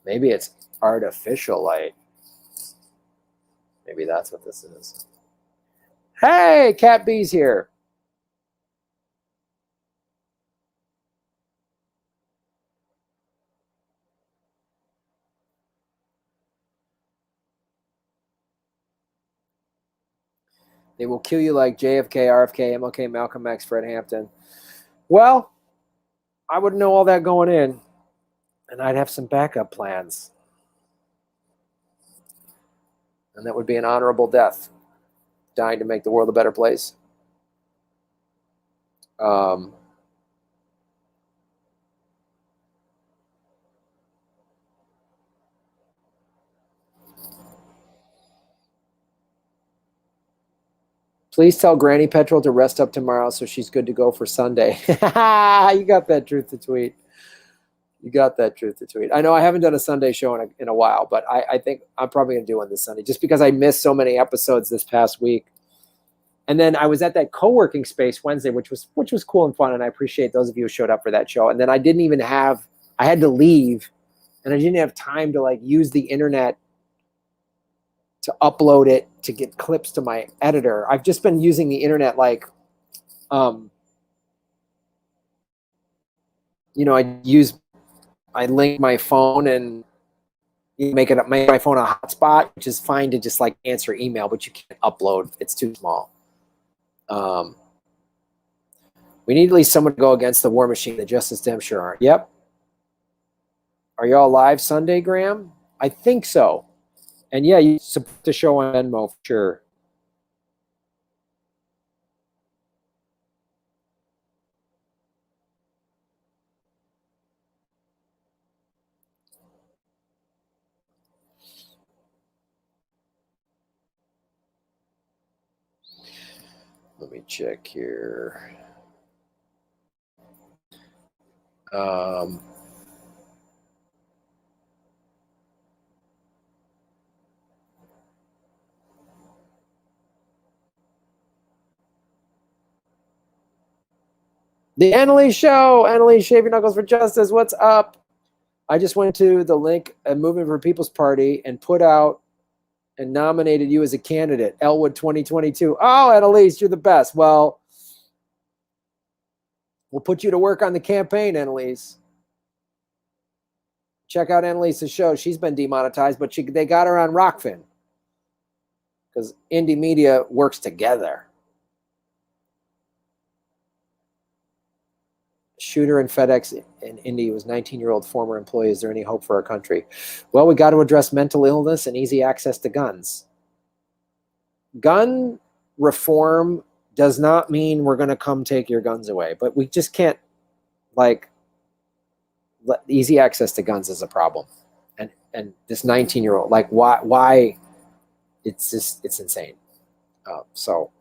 Maybe it's artificial light. Maybe that's what this is. Hey, Cat B's here. They will kill you like JFK, RFK, MLK, Malcolm X, Fred Hampton. Well, I wouldn't know all that going in, and I'd have some backup plans. And that would be an honorable death, dying to make the world a better place. Please tell Granny Petrol to rest up tomorrow so she's good to go for Sunday. You got that truth to tweet. You got that truth to tweet. I know I haven't done a Sunday show in a while, but I think I'm probably going to do one this Sunday just because I missed so many episodes this past week. And then I was at that co-working space Wednesday, which was cool and fun, and I appreciate those of you who showed up for that show. And then I had to leave, and I didn't have time to like use the internet to upload it to get clips to my editor. I've just been using the internet like, I link my phone and make my phone a hotspot, which is fine to just like answer email, but you can't upload. It's too small. We need at least someone to go against the war machine. The Justice Dem sure aren't. Yep. Are y'all live Sunday, Graham? I think so. And yeah, you support the show on Venmo for sure. Let me check here. The Annalise Show. Annalise, Shave Your Knuckles for Justice. What's up? I just went to the link at Movement for People's Party and put out and nominated you as a candidate. Elwood 2022. Oh, Annalise, you're the best. Well, we'll put you to work on the campaign, Annalise. Check out Annalise's show. She's been demonetized, but they got her on Rockfin because indie media works together. Shooter in FedEx in Indy was 19-year-old former employee. Is there any hope for our country? Well, we got to address mental illness and easy access to guns. Gun reform does not mean we're going to come take your guns away, but we just can't easy access to guns is a problem. And this 19-year-old, why it's insane. So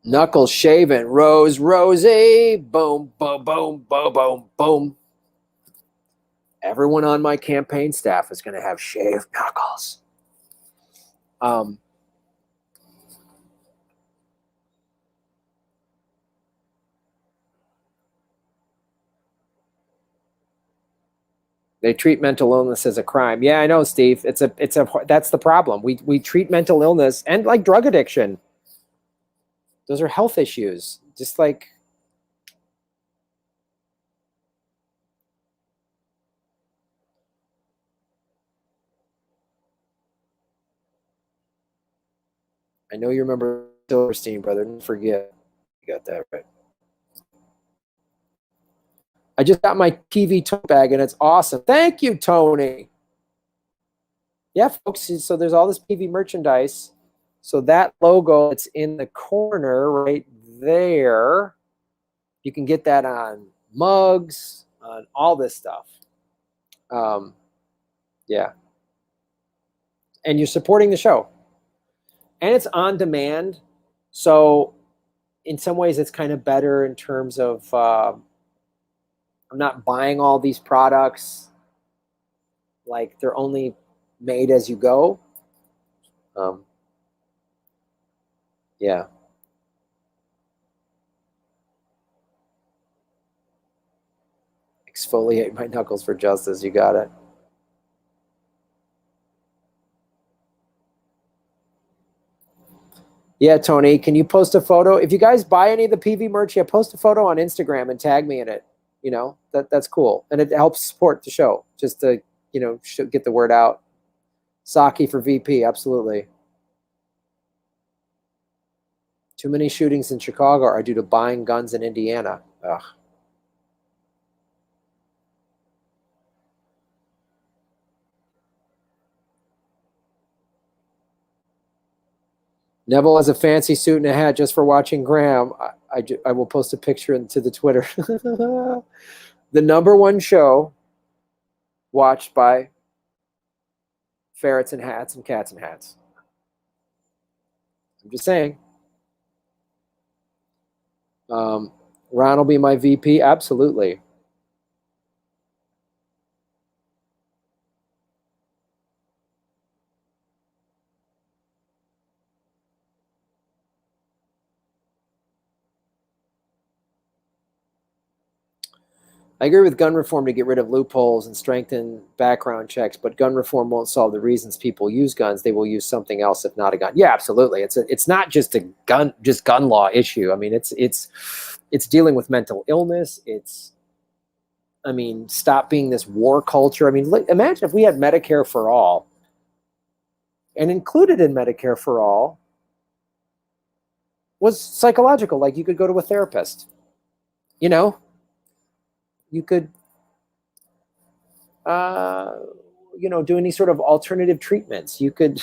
knuckles shaven, Rosie, boom, boom, boom, boom, boom, boom. Everyone on my campaign staff is going to have shaved knuckles. They treat mental illness as a crime. Yeah, I know, Steve. That's the problem. We treat mental illness and like drug addiction. Those are health issues. Just like I know you remember Silverstein, brother. Don't forget. You got that right. I just got my TV tote bag and it's awesome. Thank you, Tony. Yeah, folks. So there's all this TV merchandise. So that logo that's in the corner right there, you can get that on mugs, on all this stuff. Yeah. And you're supporting the show. And it's on demand. So in some ways, it's kind of better in terms of I'm not buying all these products. Like they're only made as you go. Yeah. Exfoliate my knuckles for justice. You got it. Yeah, Tony, can you post a photo? If you guys buy any of the PV merch, yeah, post a photo on Instagram and tag me in it. You know, that's cool. And it helps support the show just to, you know, get the word out. Saki for VP, absolutely. Too many shootings in Chicago are due to buying guns in Indiana. Ugh. Neville has a fancy suit and a hat just for watching Graham. I will post a picture into the Twitter. The #1 show watched by ferrets and hats and cats and hats. I'm just saying. Ron will be my VP. Absolutely. I agree with gun reform to get rid of loopholes and strengthen background checks, but gun reform won't solve the reasons people use guns. They will use something else if not a gun. Yeah, absolutely. It's not just a gun law issue. I mean, it's dealing with mental illness. Stop being this war culture. I mean, imagine if we had Medicare for all, and included in Medicare for all was psychological. Like you could go to a therapist, you know, you could, do any sort of alternative treatments. You could,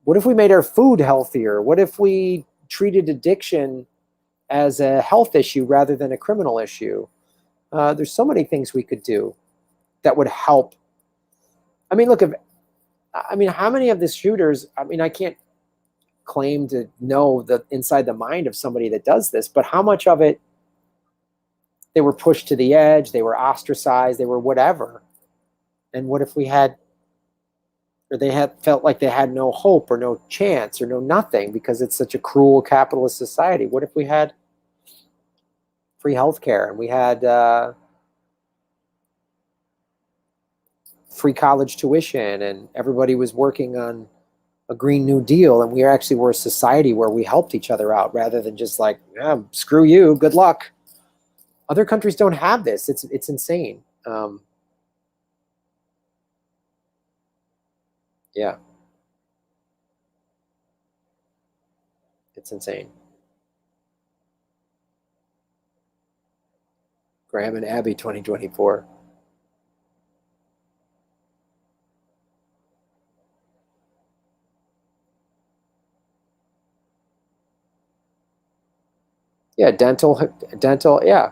what if we made our food healthier? What if we treated addiction as a health issue rather than a criminal issue? There's so many things we could do that would help. I mean, look, how many of the shooters, I can't claim to know the inside the mind of somebody that does this, but how much of it they were pushed to the edge, they were ostracized, they were whatever. And what if we had, or they had felt like they had no hope or no chance or no nothing because it's such a cruel capitalist society? What if we had free healthcare and we had free college tuition and everybody was working on a Green New Deal and we actually were a society where we helped each other out rather than just like, screw you, good luck. Other countries don't have this. It's insane. Yeah. It's insane. Graham and Abby 2024. Yeah, dental, yeah.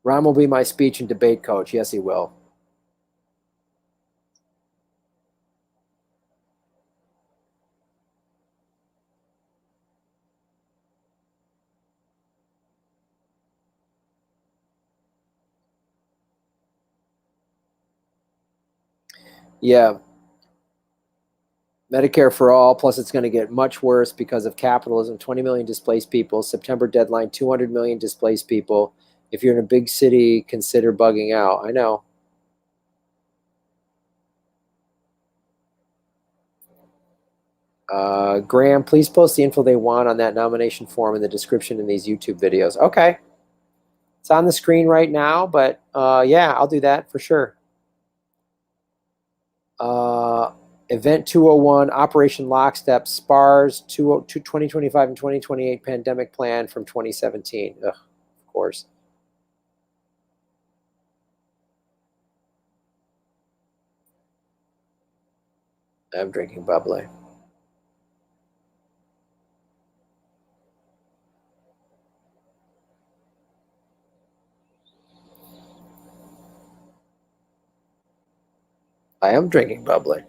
Ron will be my speech and debate coach. Yes, he will. Yeah. Medicare for all, plus it's going to get much worse because of capitalism. 20 million displaced people. September deadline, 200 million displaced people. If you're in a big city, consider bugging out. I know. Graham, please post the info they want on that nomination form in the description in these YouTube videos. Okay. It's on the screen right now, but yeah, I'll do that for sure. Event 201, Operation Lockstep, SPARS 2025 and 2028 pandemic plan from 2017. Ugh, of course. I'm drinking bubbly. I am drinking bubbly.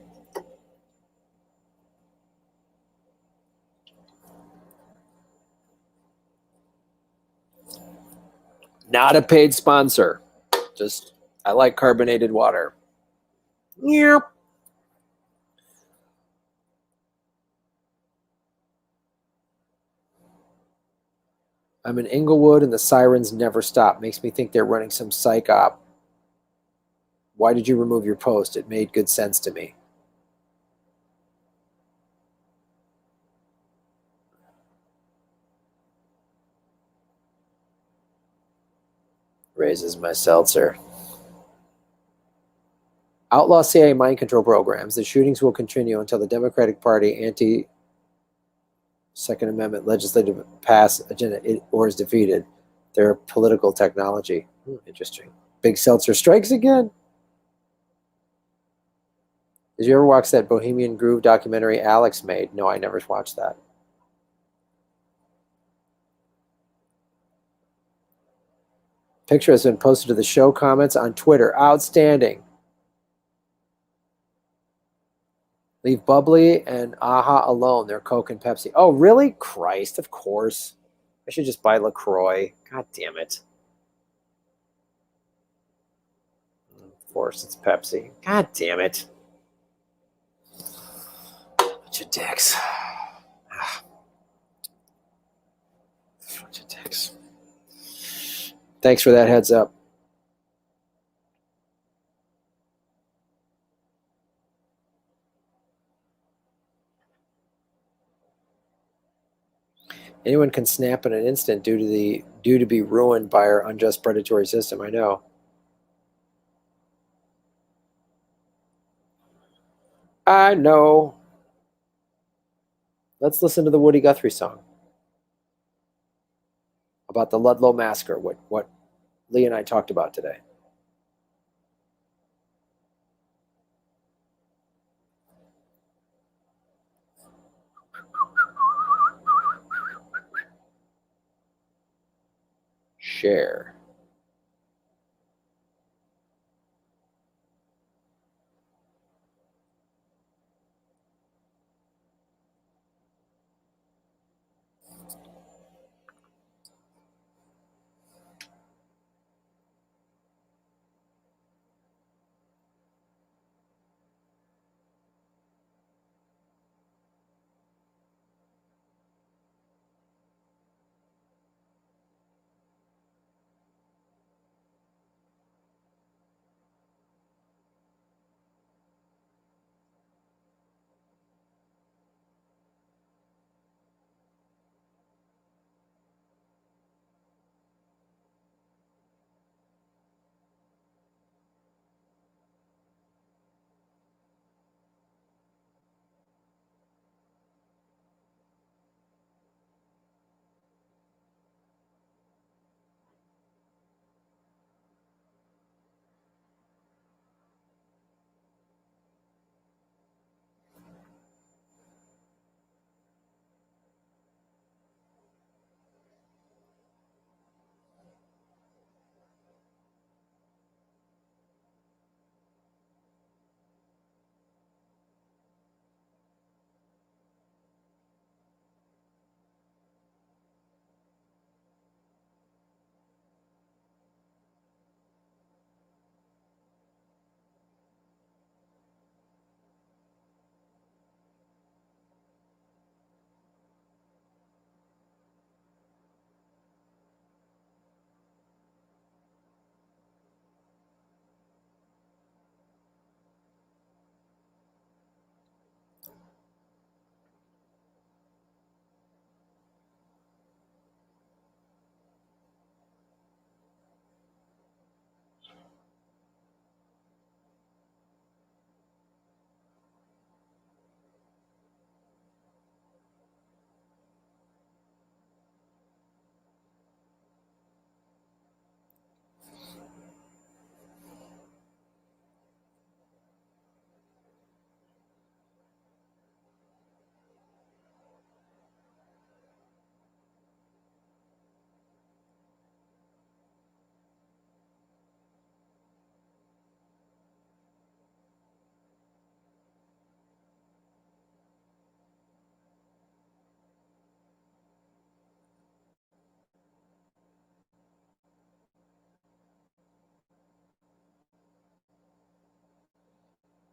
Not a paid sponsor. Just I like carbonated water. Yep. I'm in Inglewood and the sirens never stop. Makes me think they're running some psych op. Why did you remove your post? It made good sense to me. Raises my seltzer. Outlaw CIA mind control programs. The shootings will continue until the Democratic Party anti-Second Amendment legislative pass agenda or is defeated. Their political technology. Interesting. Big Seltzer strikes again. Did you ever watch that Bohemian Groove documentary Alex made? No, I never watched that. Picture has been posted to the show comments on Twitter. Outstanding. Leave Bubbly and Aha alone. They're Coke and Pepsi. Oh, really? Christ, of course. I should just buy LaCroix. God damn it. Of course, it's Pepsi. God damn it. Bunch of dicks. Bunch of dicks. Thanks for that heads up. Anyone can snap in an instant due to be ruined by our unjust predatory system. I know. I know. Let's listen to the Woody Guthrie song about the Ludlow massacre. What Lee and I talked about today. Share.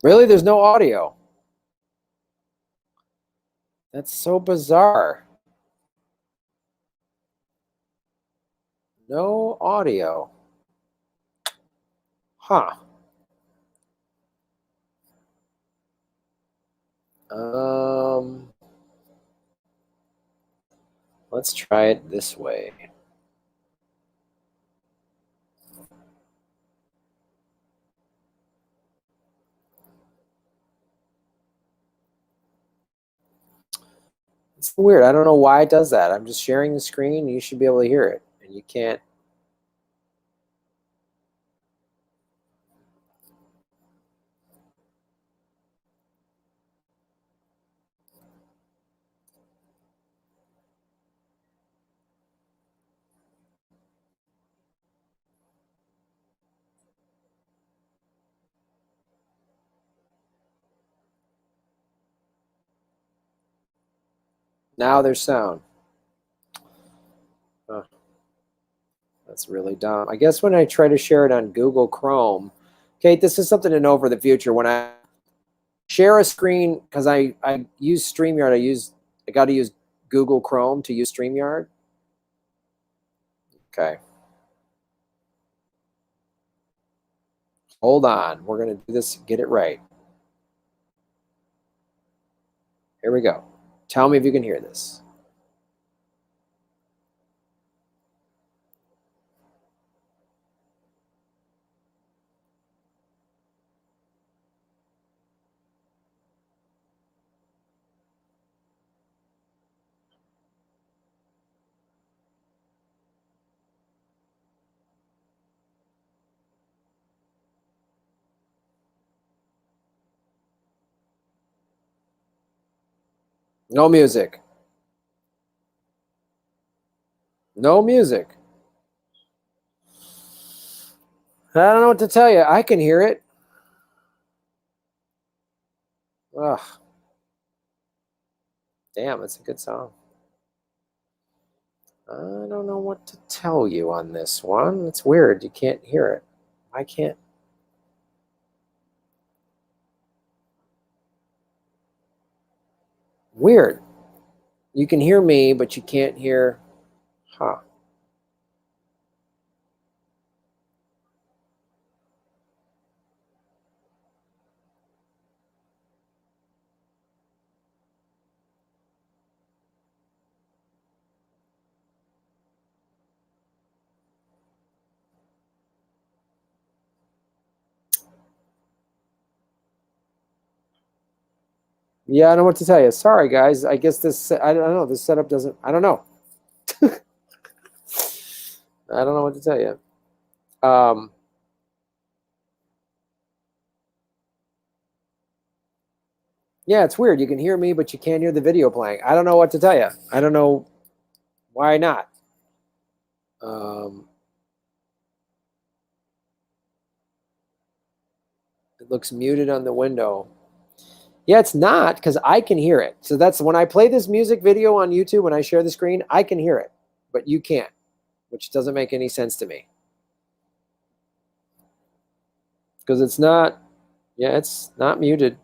Really? There's no audio. That's so bizarre. No audio. Huh. Let's try it this way. It's weird. I don't know why it does that. I'm just sharing the screen. You should be able to hear it, and you can't. Now there's sound. Huh. That's really dumb. I guess when I try to share it on Google Chrome, Kate, this is something to know for the future. When I share a screen, because I use StreamYard, I got to use Google Chrome to use StreamYard. Okay. Hold on. We're going to do this, get it right. Here we go. Tell me if you can hear this. No music. No music. I don't know what to tell you. I can hear it. Ugh. Damn, it's a good song. I don't know what to tell you on this one. It's weird. You can't hear it. I can't. Weird. You can hear me, but you can't hear. Huh. Yeah, I don't know what to tell you. Sorry, guys. I guess I don't know. This setup doesn't, I don't know. I don't know what to tell you. Yeah, it's weird. You can hear me, but you can't hear the video playing. I don't know what to tell you. I don't know why not. It looks muted on the window. Yeah, it's not, because I can hear it. So that's when I play this music video on YouTube, when I share the screen, I can hear it, but you can't, which doesn't make any sense to me. Because it's not, yeah, it's not muted.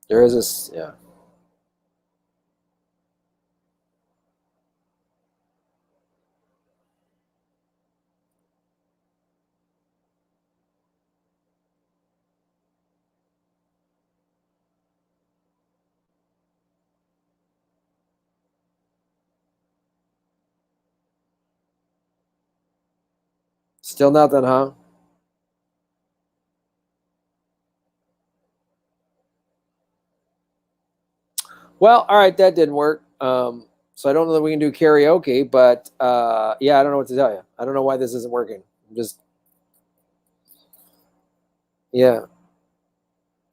There is this, yeah. Still nothing, huh? Well, all right, that didn't work. So I don't know that we can do karaoke, but yeah, I don't know what to tell you. I don't know why this isn't working. I'm just, yeah.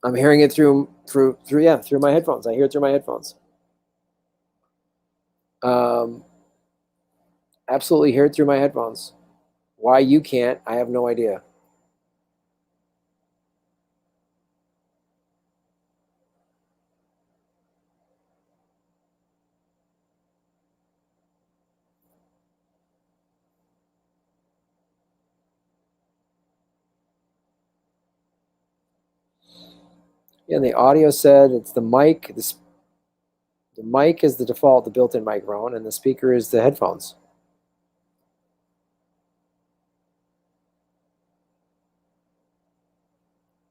I'm hearing it through my headphones. I hear it through my headphones. Absolutely hear it through my headphones. Why you can't, I have no idea. Yeah, and the audio said it's the mic. The mic is the default, the built-in microphone, and the speaker is the headphones.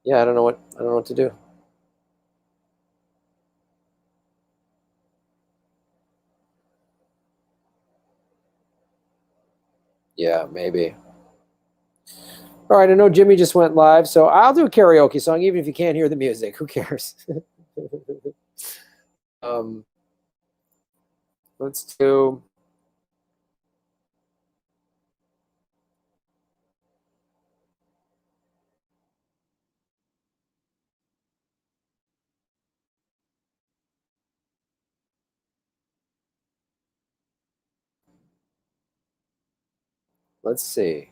Yeah, I don't know what to do. Yeah, maybe. All right, I know Jimmy just went live, so I'll do a karaoke song, even if you can't hear the music. Who cares? Let's do. Let's see.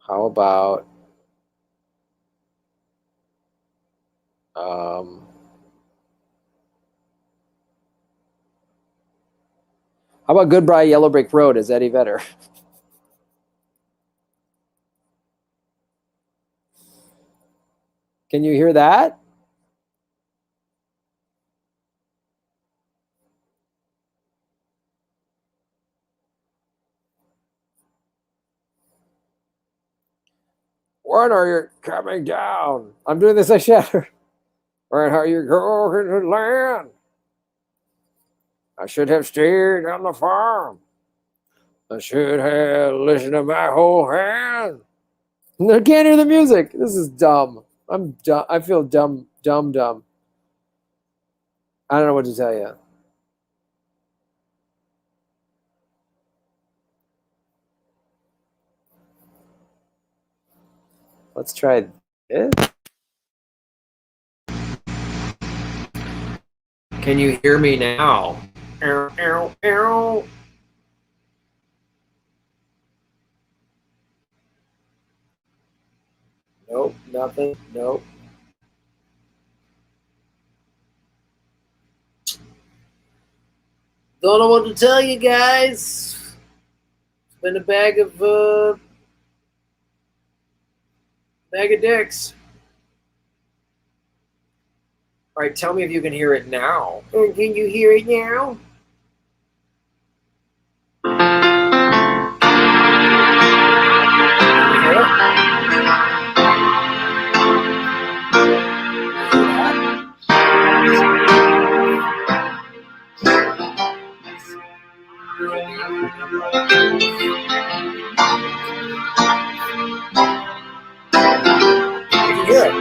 How about Goodbye Yellow Brick Road? Is Eddie Vedder? Can you hear that? When are you coming down? I'm doing this, I shatter. When are you going to land? I should have stayed on the farm. I should have listened to my whole hand. I can't hear the music. This is dumb. I'm dumb. I feel dumb. I don't know what to tell you. Let's try this. Can you hear me now? Ow, ow, ow. Nope, nothing. Nope. Don't know what to tell you guys. It's been a bag of dicks. All right, tell me if you can hear it now. Can you hear it now?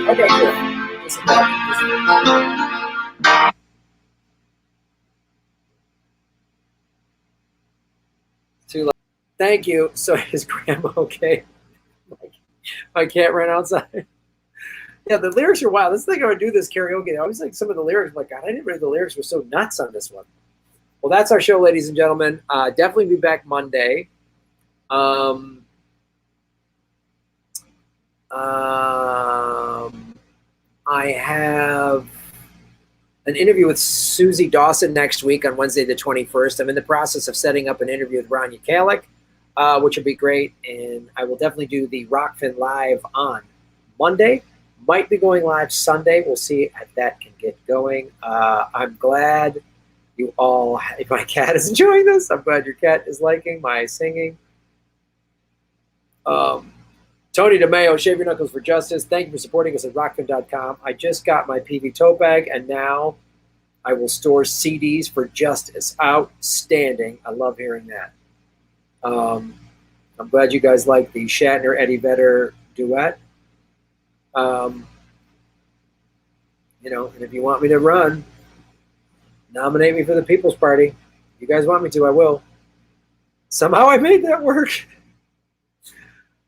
Okay, cool. Too loud. Thank you. So is Grandma okay? My cat ran outside. Yeah, the lyrics are wild. This thing I would do this karaoke. I always like some of the lyrics. I'm like, God, I didn't realize the lyrics were so nuts on this one. Well, that's our show, ladies and gentlemen. Definitely be back Monday. I have an interview with Susie Dawson next week on Wednesday the 21st. I'm in the process of setting up an interview with Ron Ukalik, which will be great. And I will definitely do the Rockfin Live on Monday. Might be going live Sunday. We'll see if that can get going. I'm glad you all, if my cat is enjoying this. I'm glad your cat is liking my singing. Tony DeMeo, Shave Your Knuckles for Justice. Thank you for supporting us at rockfin.com. I just got my PV tote bag, and now I will store CDs for Justice. Outstanding. I love hearing that. I'm glad you guys like the Shatner-Eddie Vedder duet. And if you want me to run, nominate me for the People's Party. If you guys want me to, I will. Somehow I made that work.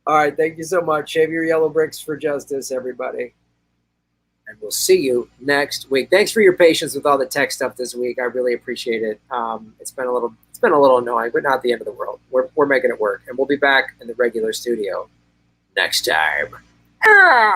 All right, thank you so much. Shave your yellow bricks for justice, everybody. And we'll see you next week. Thanks for your patience with all the tech stuff this week. I really appreciate it. It's been a little annoying, but not the end of the world. We're making it work, and we'll be back in the regular studio next time.